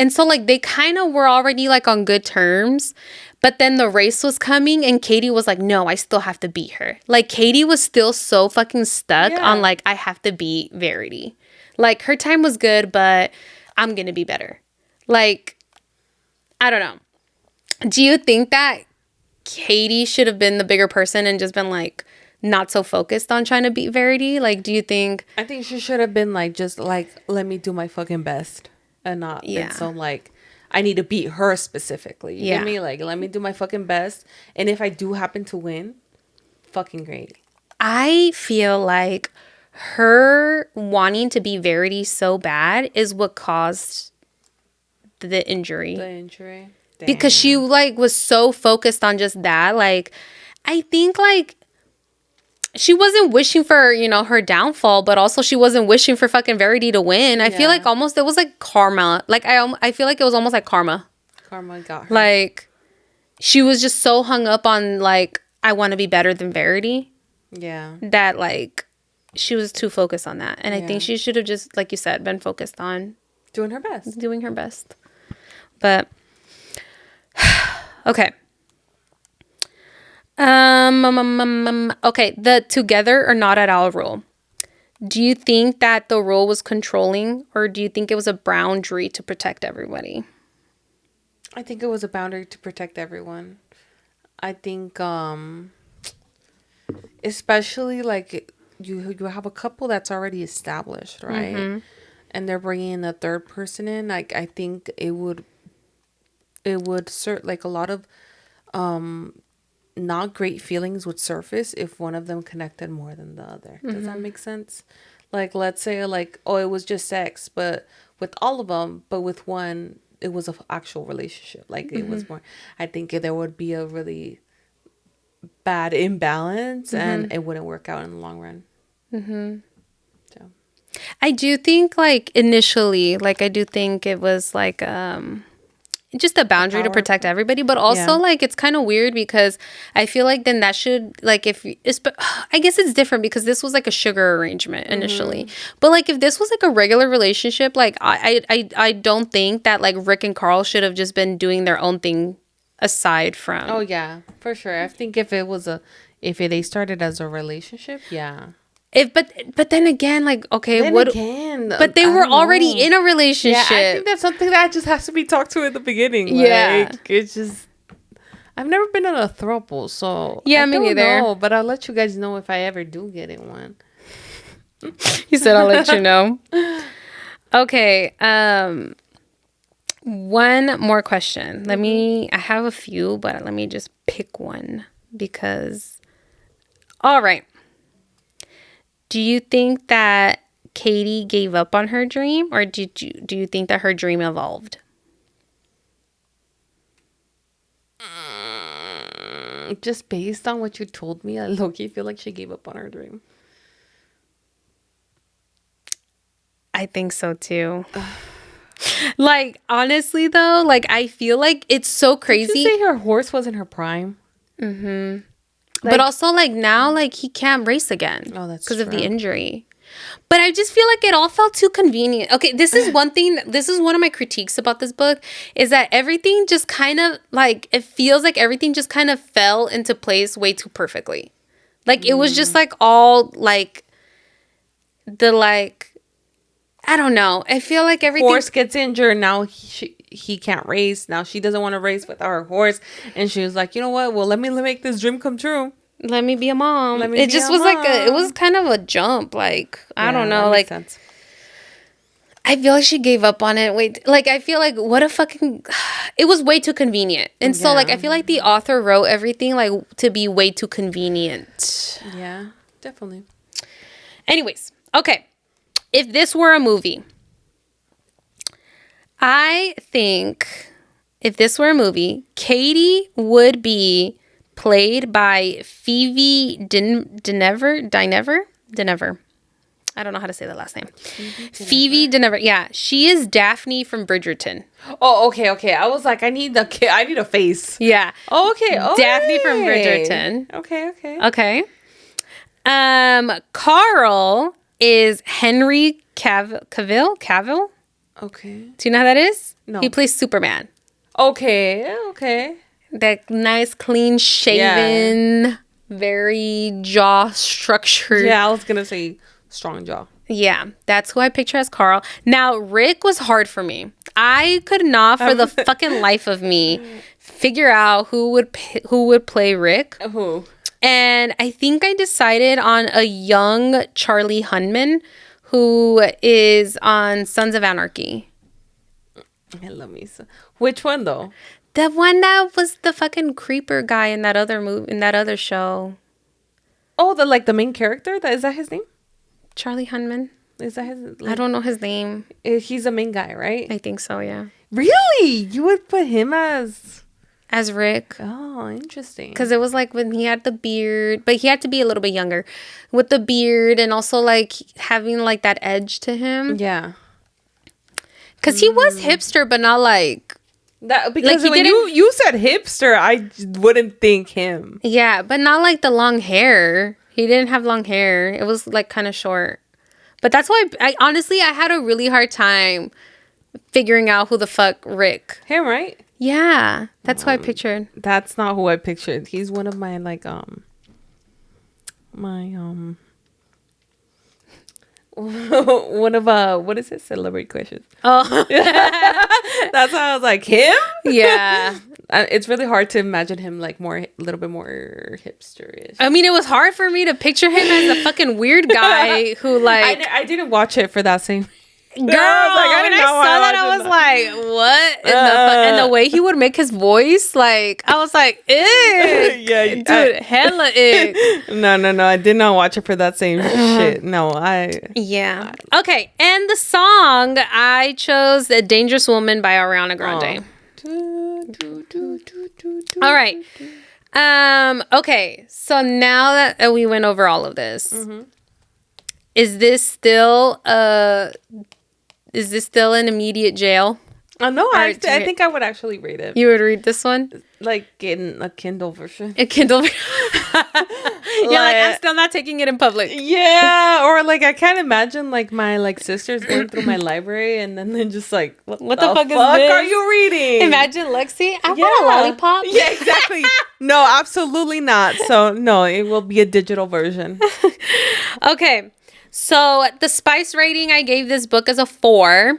so, like, they kind of were already, like, on good terms. But then the race was coming and Katie was like, no, I still have to beat her. Like, Katie was still so fucking stuck on, like, I have to beat Verity. Like, her time was good, but I'm going to be better. Like, I don't know. Do you think that Katie should have been the bigger person and just been like not so focused on trying to beat Verity? Like, do you think? I think she should have been like, just like, let me do my fucking best, and not been so like, I need to beat her specifically. You get me? Like, let me do my fucking best, and if I do happen to win, fucking great. I feel like her wanting to be Verity so bad is what caused the injury. Damn. Because she like was so focused on just that. Like, I think like she wasn't wishing for, you know, her downfall, but also she wasn't wishing for fucking Verity to win. I feel like almost it was like karma. Like I feel like it was almost like karma. Karma got her. Like she was just so hung up on like, I want to be better than Verity. Yeah. That like she was too focused on that. And I think she should have just, like you said, been focused on doing her best. But okay. Okay, the together or not at all rule. Do you think that the rule was controlling, or do you think it was a boundary to protect everybody? I think it was a boundary to protect everyone. I think especially like you have a couple that's already established, right? Mm-hmm. And they're bringing a third person in. Like, I think it would like a lot of not great feelings would surface if one of them connected more than the other. Mm-hmm. Does that make sense? Like, let's say like, oh, it was just sex, but with all of them, but with one, it was an actual relationship. Like, mm-hmm. It was more, I think there would be a really bad imbalance, mm-hmm. and it wouldn't work out in the long run. Mm-hmm. So I do think like initially, like I do think it was like just a boundary to protect everybody, but also like it's kind of weird because I feel like then that should like I guess it's different because this was like a sugar arrangement initially, mm-hmm. but like if this was like a regular relationship, like I don't think that like Rick and Carl should have just been doing their own thing aside from. Oh yeah, for sure. I think if they started as a relationship, But then again, like, okay, then what again, but they were already in a relationship. Yeah, I think that's something that just has to be talked to in the beginning. Yeah, like, it's just, I've never been in a throuple, so yeah, me neither. Know, but I'll let you guys know if I ever do get in one. He said, "I'll let you know." Okay, one more question. Mm-hmm. I have a few, but let me just pick one because. All right. Do you think that Katie gave up on her dream, or do you think that her dream evolved? Just based on what you told me, I low-key feel like she gave up on her dream. I think so too. Like, honestly though, like I feel like it's so crazy. Did you say her horse was in her prime? Mm-hmm. Like, but also, like, now, like, he can't race again. Oh, that's because of the injury. But I just feel like it all felt too convenient. Okay, this is one thing. This is one of my critiques about this book is that everything just kind of, like, it feels like everything just kind of fell into place way too perfectly. Like, it was just, like, all, like, I don't know. I feel like everything. Horse gets injured. Now he can't race. Now she doesn't want to race with her horse. And she was like, you know what? Well, let me make this dream come true. Let me be a mom. It just was like it was kind of a jump. Like, I don't know. Like, sense. I feel like she gave up on it. Wait, like, I feel like it was way too convenient. And so, like, I feel like the author wrote everything, like, to be way too convenient. Yeah, definitely. Anyways, okay. If this were a movie, I think if this were a movie, Katie would be played by Phoebe Dynevor. I don't know how to say the last name. Phoebe Dynevor. Yeah, she is Daphne from Bridgerton. Oh, okay. I was like, I need a face. Yeah. Okay. Daphne from Bridgerton. Okay. Carl is Henry Cavill. Okay. Do you know who that is? No. He plays Superman. Okay. That nice, clean shaven, very jaw structured. Yeah, I was gonna say strong jaw. Yeah, that's who I picture as Carl. Now, Rick was hard for me. I could not, for the fucking life of me, figure out who would play Rick. Who? And I think I decided on a young Charlie Hunman, who is on Sons of Anarchy. I love me so. Which one though? The one that was the fucking creeper guy in that other movie, in that other show. Oh, the main character. Is that his name? Charlie Hunman. Is that his? I don't know his name. He's a main guy, right? I think so. Yeah. Really? You would put him as Rick. Oh, interesting. Because it was like when he had the beard, but he had to be a little bit younger with the beard and also like having like that edge to him. Yeah. Because he was hipster, but not like that. Because like when you said hipster, I wouldn't think him. Yeah, but not like the long hair. He didn't have long hair. It was like kind of short. But that's why I honestly I had a really hard time figuring out who the fuck Rick. Him, right? Yeah, that's who I pictured. That's not who I pictured. He's one of my one of what is it? Celebrity questions. Oh, that's how I was like him. Yeah, it's really hard to imagine him like a little bit more hipster-ish. I mean, it was hard for me to picture him as a fucking weird guy who like. I didn't watch it for that same. Girl, when I saw that, I was like, "What?" And the way he would make his voice, like, I was like, "Ew, yeah, dude, hella ick." No, I did not watch it for that same shit. No, Yeah. Okay, and the song I chose, "The Dangerous Woman" by Ariana Grande. All right. Okay, so now that we went over all of this, is this still an immediate jail? No, I think I would actually rate it. You would read this one? Like getting a Kindle version. A Kindle version. You're like, I'm still not taking it in public. Yeah, or like I can't imagine like my like sisters going through my library and then they're just like, what the fuck is this? Are you reading? Imagine Lexi, I want a lollipop. Yeah, exactly. No, absolutely not. So no, it will be a digital version. Okay. So the spice rating I gave this book is a 4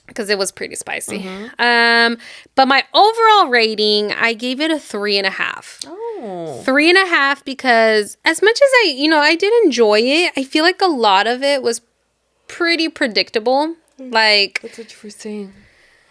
because it was pretty spicy. But my overall rating, I gave it a 3.5. Oh. 3.5 because as much as I did enjoy it, I feel like a lot of it was pretty predictable. Like, That's what you were saying.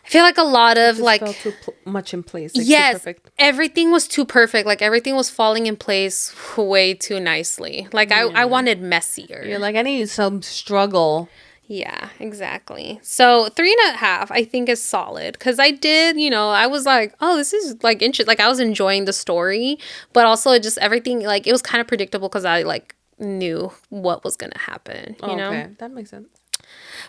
I feel like a lot of like fell too much in place. Like, yes, too perfect. Everything was too perfect. Like everything was falling in place way too nicely. Like I wanted messier. You're like, I need some struggle. Yeah, exactly. So 3.5 I think is solid because I did, I was like, oh, this is like interesting. Like I was enjoying the story, but also just everything like it was kind of predictable because I like knew what was gonna happen. You know, okay, that makes sense.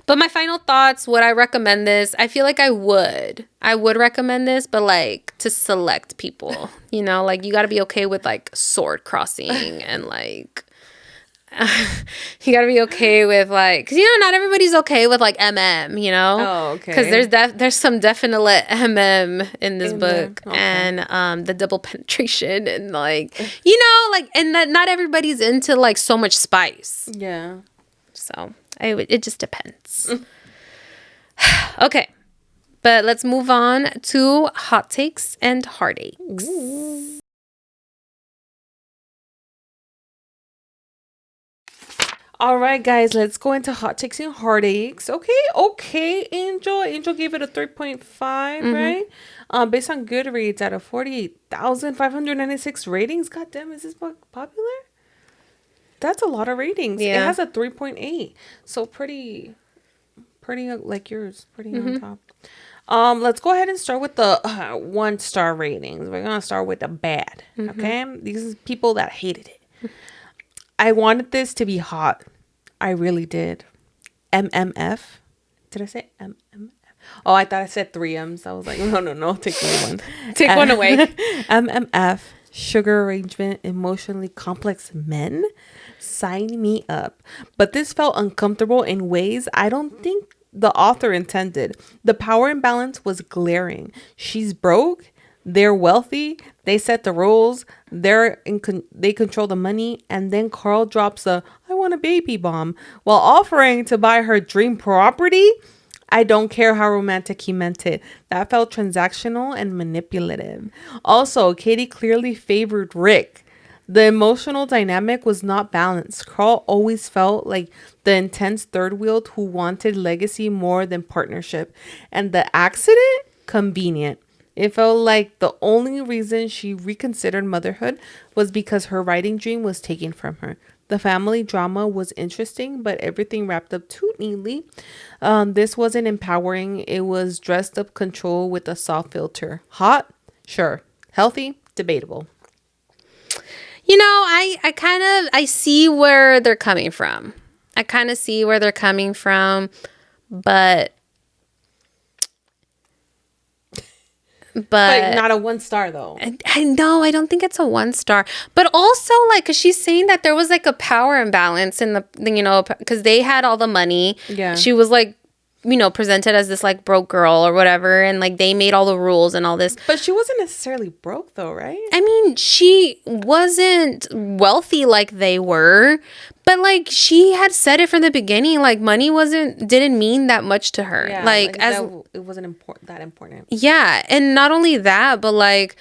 But my final thoughts, would I recommend this? I feel like I would recommend this, but like to select people, like you got to be okay with like sword crossing and like you got to be okay with like, cause not everybody's okay with like Oh, okay. Cause there's some definite in this book okay. And the double penetration and like, and that not everybody's into like so much spice. Yeah. So it just depends. Okay, but let's move on to hot takes and heartaches. Ooh. All right, guys, let's go into hot takes and heartaches. Okay, Angel. Angel gave it a 3.5, right? Based on Goodreads out of 48,596 ratings. God damn, is this book popular? That's a lot of ratings. Yeah. It has a 3.8. So pretty like yours. Pretty on top. Let's go ahead and start with the 1-star ratings. We're going to start with the bad. Okay? These are people that hated it. I wanted this to be hot. I really did. MMF. Did I say MMF? Oh, I thought I said 3 M's. I was like, no. Take one. Take one away. MMF. Sugar arrangement. Emotionally complex men. Sign me up. But this felt uncomfortable in ways I don't think the author intended. The power imbalance was glaring. She's broke. They're wealthy. They set the rules. They control the money. And then Carl drops a "I want a baby" bomb while offering to buy her dream property. I don't care how romantic he meant it. That felt transactional and manipulative. Also, Katie clearly favored Rick. The emotional dynamic was not balanced. Carl always felt like the intense third wheel who wanted legacy more than partnership. And the accident, convenient. It felt like the only reason she reconsidered motherhood was because her writing dream was taken from her. The family drama was interesting, but everything wrapped up too neatly. This wasn't empowering. It was dressed up control with a soft filter. Hot? Sure. Healthy? Debatable. You know, I see where they're coming from. I kind of see where they're coming from, but not a 1 star though. I know, I don't think it's a 1 star. But also, like, because she's saying that there was like a power imbalance in the you know, because they had all the money. Yeah. She was like, you know, presented as this like broke girl or whatever, and like they made all the rules and all this. But she wasn't necessarily broke though, right? I mean, she wasn't wealthy like they were, but like she had said it from the beginning, like money didn't mean that much to her. Yeah, like as it wasn't that important. Yeah, and not only that, but like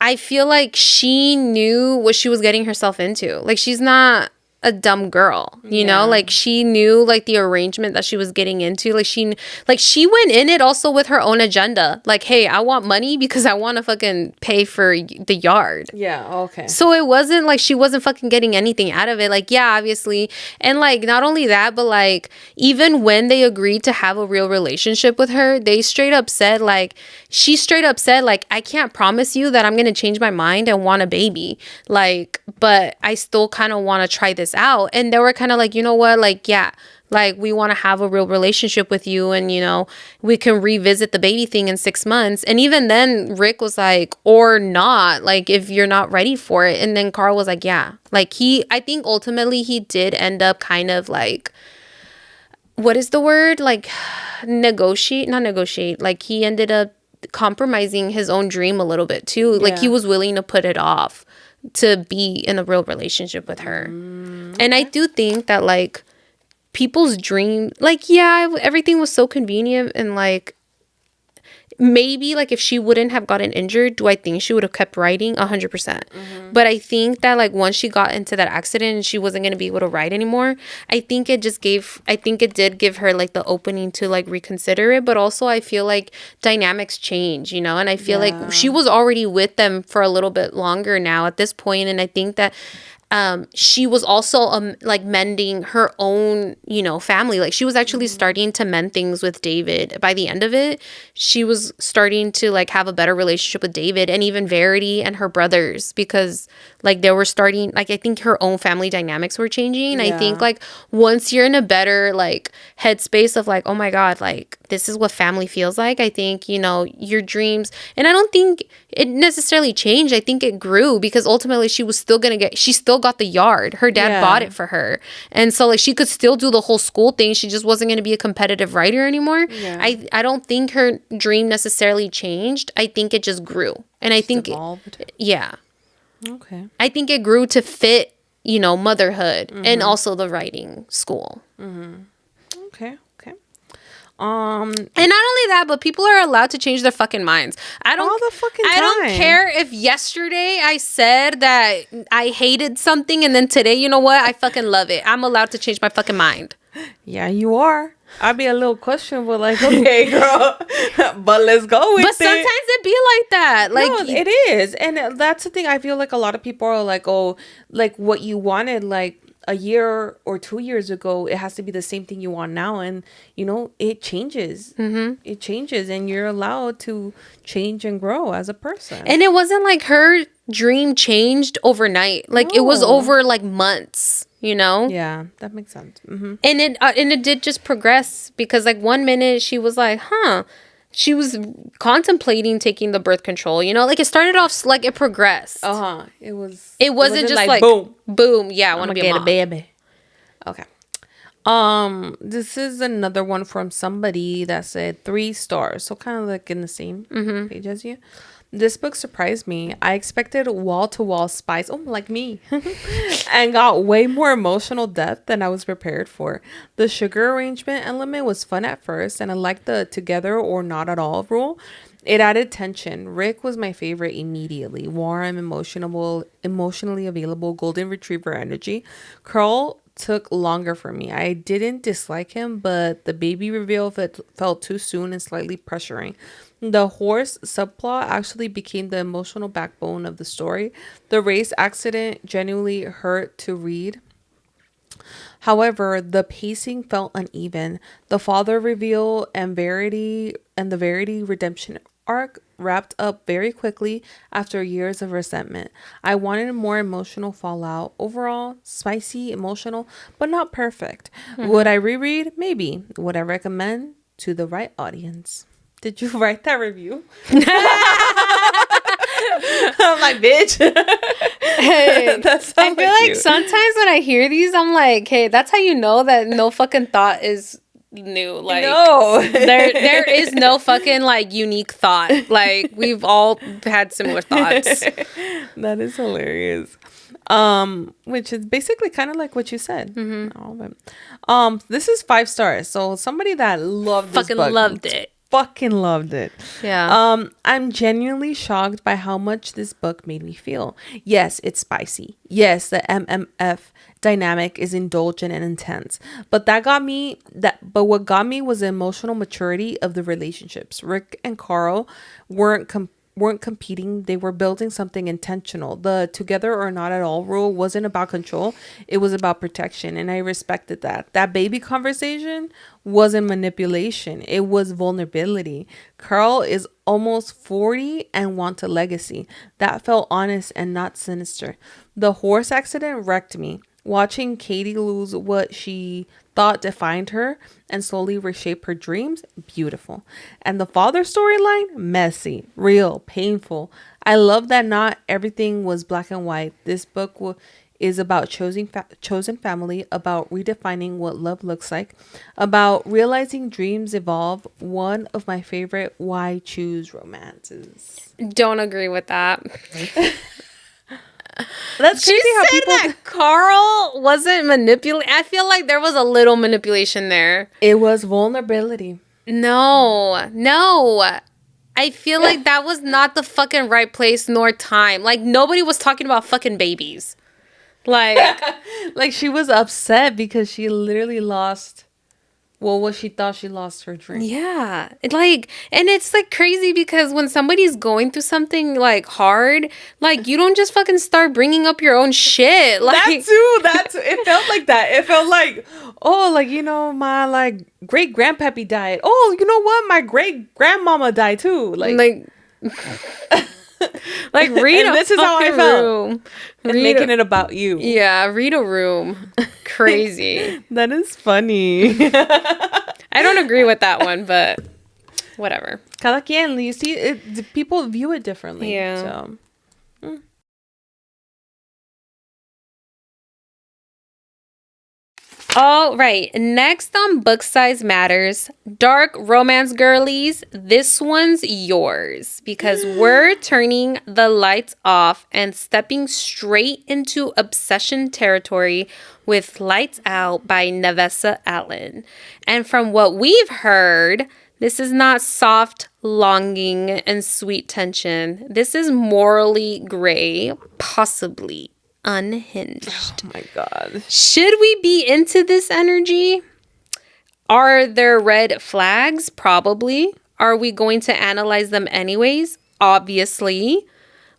I feel like she knew what she was getting herself into. Like she's not a dumb girl, you know, like she knew like the arrangement that she was getting into. Like she went in it also with her own agenda. Like, hey, I want money because I want to fucking pay for the yard. Yeah. Okay. So it wasn't like she wasn't fucking getting anything out of it. Like, yeah, obviously. And like, not only that, but like, even when they agreed to have a real relationship with her, she straight up said, like, I can't promise you that I'm going to change my mind and want a baby. Like, but I still kind of want to try this out. And they were kind of like, you know what? Like, yeah, like we want to have a real relationship with you. And, you know, we can revisit the baby thing in 6 months. And even then Rick was like, or not, like if you're not ready for it. And then Carl was like, yeah, like I think ultimately he did end up kind of like, what is the word? Like not negotiate. Like he ended up compromising his own dream a little bit too. Yeah. Like he was willing to put it off to be in a real relationship with her. Okay. And I do think that like people's dream, like, yeah, everything was so convenient and like maybe like if she wouldn't have gotten injured, do I think she would have kept writing? 100%. Mm-hmm. But I think that like once she got into that accident and she wasn't going to be able to write anymore, I think it did give her like the opening to like reconsider it. But also I feel like dynamics change, you know, and I feel like she was already with them for a little bit longer now at this point. And I think that she was also like mending her own, you know, family. Like she was actually starting to mend things with David. By the end of it, she was starting to like have a better relationship with David and even Verity and her brothers, because like they were starting, like I think her own family dynamics were changing. Yeah. I think like once you're in a better like headspace of like, oh my God, like this is what family feels like, I think, you know, your dreams, and I don't think it necessarily changed. I think it grew because ultimately she still got the yard. Her dad bought it for her. And so like she could still do the whole school thing. She just wasn't going to be a competitive writer anymore. Yeah. I don't think her dream necessarily changed. I think it just grew. And I think evolved. Yeah. Okay. I think it grew to fit, you know, motherhood and also the writing school. Okay. And not only that, but people are allowed to change their fucking minds. All the fucking time. I don't care if yesterday I said that I hated something and then today, you know what? I fucking love it. I'm allowed to change my fucking mind. Yeah, you are. I'd be a little questionable, like, okay, girl, but let's go with it. But sometimes it be like that. Like, no, it is. And that's the thing. I feel like a lot of people are like, oh, like what you wanted, like, a year or 2 years ago, it has to be the same thing you want now. And, you know, it changes. It changes, and you're allowed to change and grow as a person. And it wasn't like her dream changed overnight. Like, it was over like months, you know? Yeah, that makes sense. And it did just progress, because like one minute she was like, she was contemplating taking the birth control, you know, like it started off like it progressed. It wasn't just like boom. Yeah, I want to get a baby. Okay. This is another one from somebody that said 3 stars. So kind of like in the same page as you. This book surprised me. I expected wall-to-wall spice, like me, and got way more emotional depth than I was prepared for. The sugar arrangement element was fun at first, and I liked the together or not at all rule. It added tension. Rick was my favorite immediately. Warm, emotionally available, golden retriever energy. Carl took longer for me. I didn't dislike him, but the baby reveal felt too soon and slightly pressuring. The horse subplot actually became the emotional backbone of the story. The race accident genuinely hurt to read. However, the pacing felt uneven. The father reveal and the Verity redemption arc wrapped up very quickly after years of resentment. I wanted more emotional fallout. Overall, spicy, emotional, but not perfect. Would I reread? Maybe. Would I recommend? To the right audience. Did you write that review? I'm like, bitch. Hey, I feel like sometimes when I hear these, I'm like, hey, that's how you know that no fucking thought is new. Like, no, there is no fucking like unique thought. Like, we've all had similar thoughts. That is hilarious. Which is basically kind of like what you said. All of it. This is 5 stars. So somebody that loved this Fucking book loved it. Fucking loved it. Yeah. I'm genuinely shocked by how much this book made me feel. Yes, it's spicy. Yes, the MMF dynamic is indulgent and intense. But what got me was the emotional maturity of the relationships. Rick and Carl weren't competing. They were building something intentional. The together or not at all rule wasn't about control. It was about protection. And I respected that. That baby conversation wasn't manipulation. It was vulnerability. Carl is almost 40 and wants a legacy. That felt honest and not sinister. The horse accident wrecked me. Watching Katie lose what she thought defined her and slowly reshape her dreams, beautiful. And the father storyline, messy, real, painful. I love that not everything was black and white. This book is about chosen family, about redefining what love looks like, about realizing dreams evolve. One of my favorite why choose romances. Don't agree with that. That's she said that Carl wasn't manipulating. I feel like there was a little manipulation there. It was vulnerability. No. I feel like that was not the fucking right place nor time. Like, nobody was talking about fucking babies. Like, like she was upset because she literally lost. Well, what she thought she lost her dream. Yeah. Like, and it's like crazy because when somebody's going through something like hard, like you don't just fucking start bringing up your own shit. Like, that too. It felt like that. It felt like, oh, like, you know, my like great grandpappy died. Oh, you know what? My great grandmama died too. Like like read this is how I felt. Room. Making it about you. Yeah, read a room. Crazy. That is funny. I don't agree with that one, but whatever. Cada quien, you see, people view it differently. Yeah. So. All right, next on Book Size Matters, dark romance girlies. This one's yours because we're turning the lights off and stepping straight into obsession territory with Lights Out by Nevessa Allen. And from what we've heard, this is not soft longing and sweet tension. This is morally gray, possibly unhinged. Oh my God. Should we be into this energy? Are there red flags? Probably. Are we going to analyze them anyways? Obviously.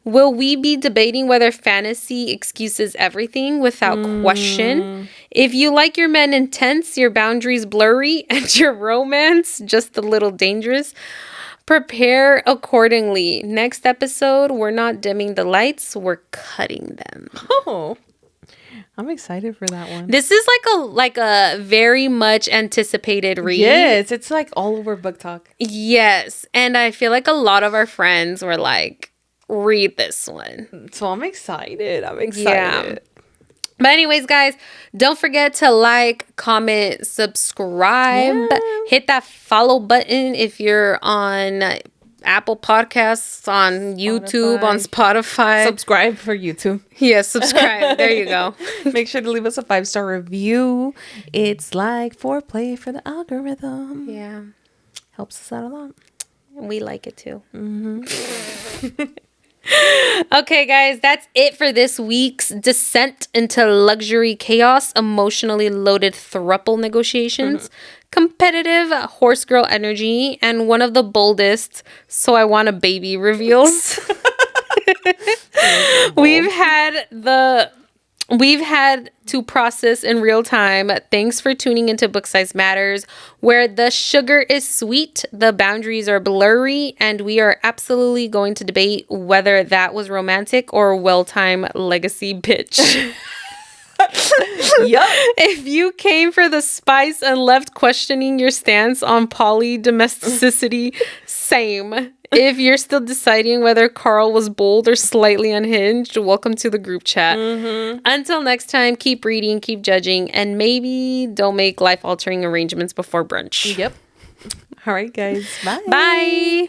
Will we be debating whether fantasy excuses everything without question? If you like your men intense, your boundaries blurry, and your romance just a little dangerous, prepare accordingly. Next episode, we're not dimming the lights, we're cutting them. Oh, I'm excited for that one. This is like a very much anticipated read. Yes, it's like all over Book Talk. Yes, and I feel like a lot of our friends were like, read this one. So I'm excited. Yeah. But anyways, guys, don't forget to like, comment, subscribe. Yeah. Hit that follow button if you're on Apple Podcasts, on YouTube, on Spotify. Subscribe for YouTube. Yes, subscribe. There you go. Make sure to leave us a 5-star review. It's like foreplay for the algorithm. Yeah. Helps us out a lot. We like it too. Okay, guys, that's it for this week's descent into luxury chaos, emotionally loaded throuple negotiations, competitive horse girl energy, and one of the boldest "so I want a baby" reveals. We've had to process in real time. Thanks for tuning into Book Size Matters, where the sugar is sweet, the boundaries are blurry, and we are absolutely going to debate whether that was romantic or well-timed legacy bitch. Yup. If you came for the spice and left questioning your stance on poly-domesticity, same. If you're still deciding whether Carl was bold or slightly unhinged, welcome to the group chat. Until next time, keep reading, keep judging, and maybe don't make life-altering arrangements before brunch. Yep. All right, guys. Bye. Bye.